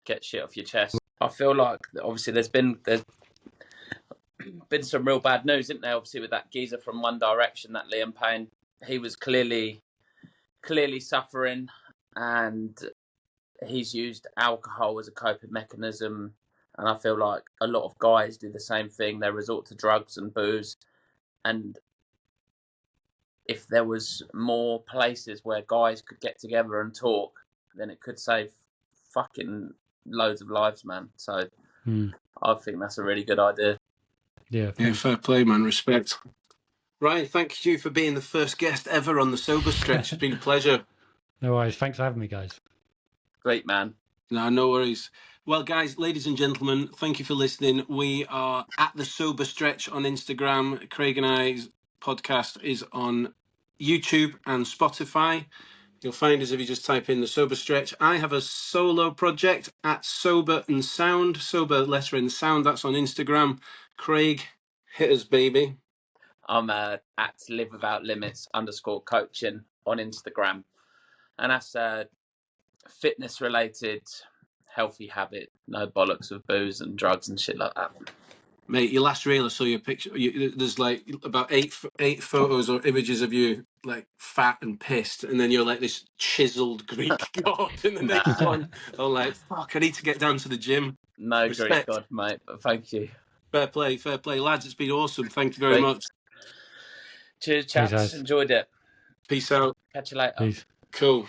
Get shit off your chest. I feel like obviously there's been some real bad news, isn't there? Obviously with that geezer from One Direction, that Liam Payne, he was clearly suffering, and he's used alcohol as a coping mechanism. And I feel like a lot of guys do the same thing. They resort to drugs and booze. And if there was more places where guys could get together and talk, then it could save fucking loads of lives, man. So I think that's a really good idea. Yeah, fair play, man. Respect. Ryan, thank you for being the first guest ever on the Sober Stretch. It's been a pleasure. No worries. Thanks for having me, guys. Great, man. No worries. Well, guys, ladies and gentlemen, thank you for listening. We are at the Sober Stretch on Instagram. Craig and I's podcast is on YouTube and Spotify. You'll find us if you just type in the Sober Stretch. I have a solo project at SoberNSound. Sober letter in sound. That's on Instagram. Craig, hit us, baby. I'm at Live Without Limits _coaching on Instagram, and that's fitness related, healthy habit, no bollocks of booze and drugs and shit like that. Mate, your last reel I saw your picture. There's like about eight photos or images of you like fat and pissed, and then you're like this chiseled Greek god in the next one. I'm like, fuck, I need to get down to the gym. No Greek god, mate, but thank you. Fair play, lads. It's been awesome. Thank you very much. Cheers, chaps. Enjoyed it. Peace out. Catch you later. Peace. Cool.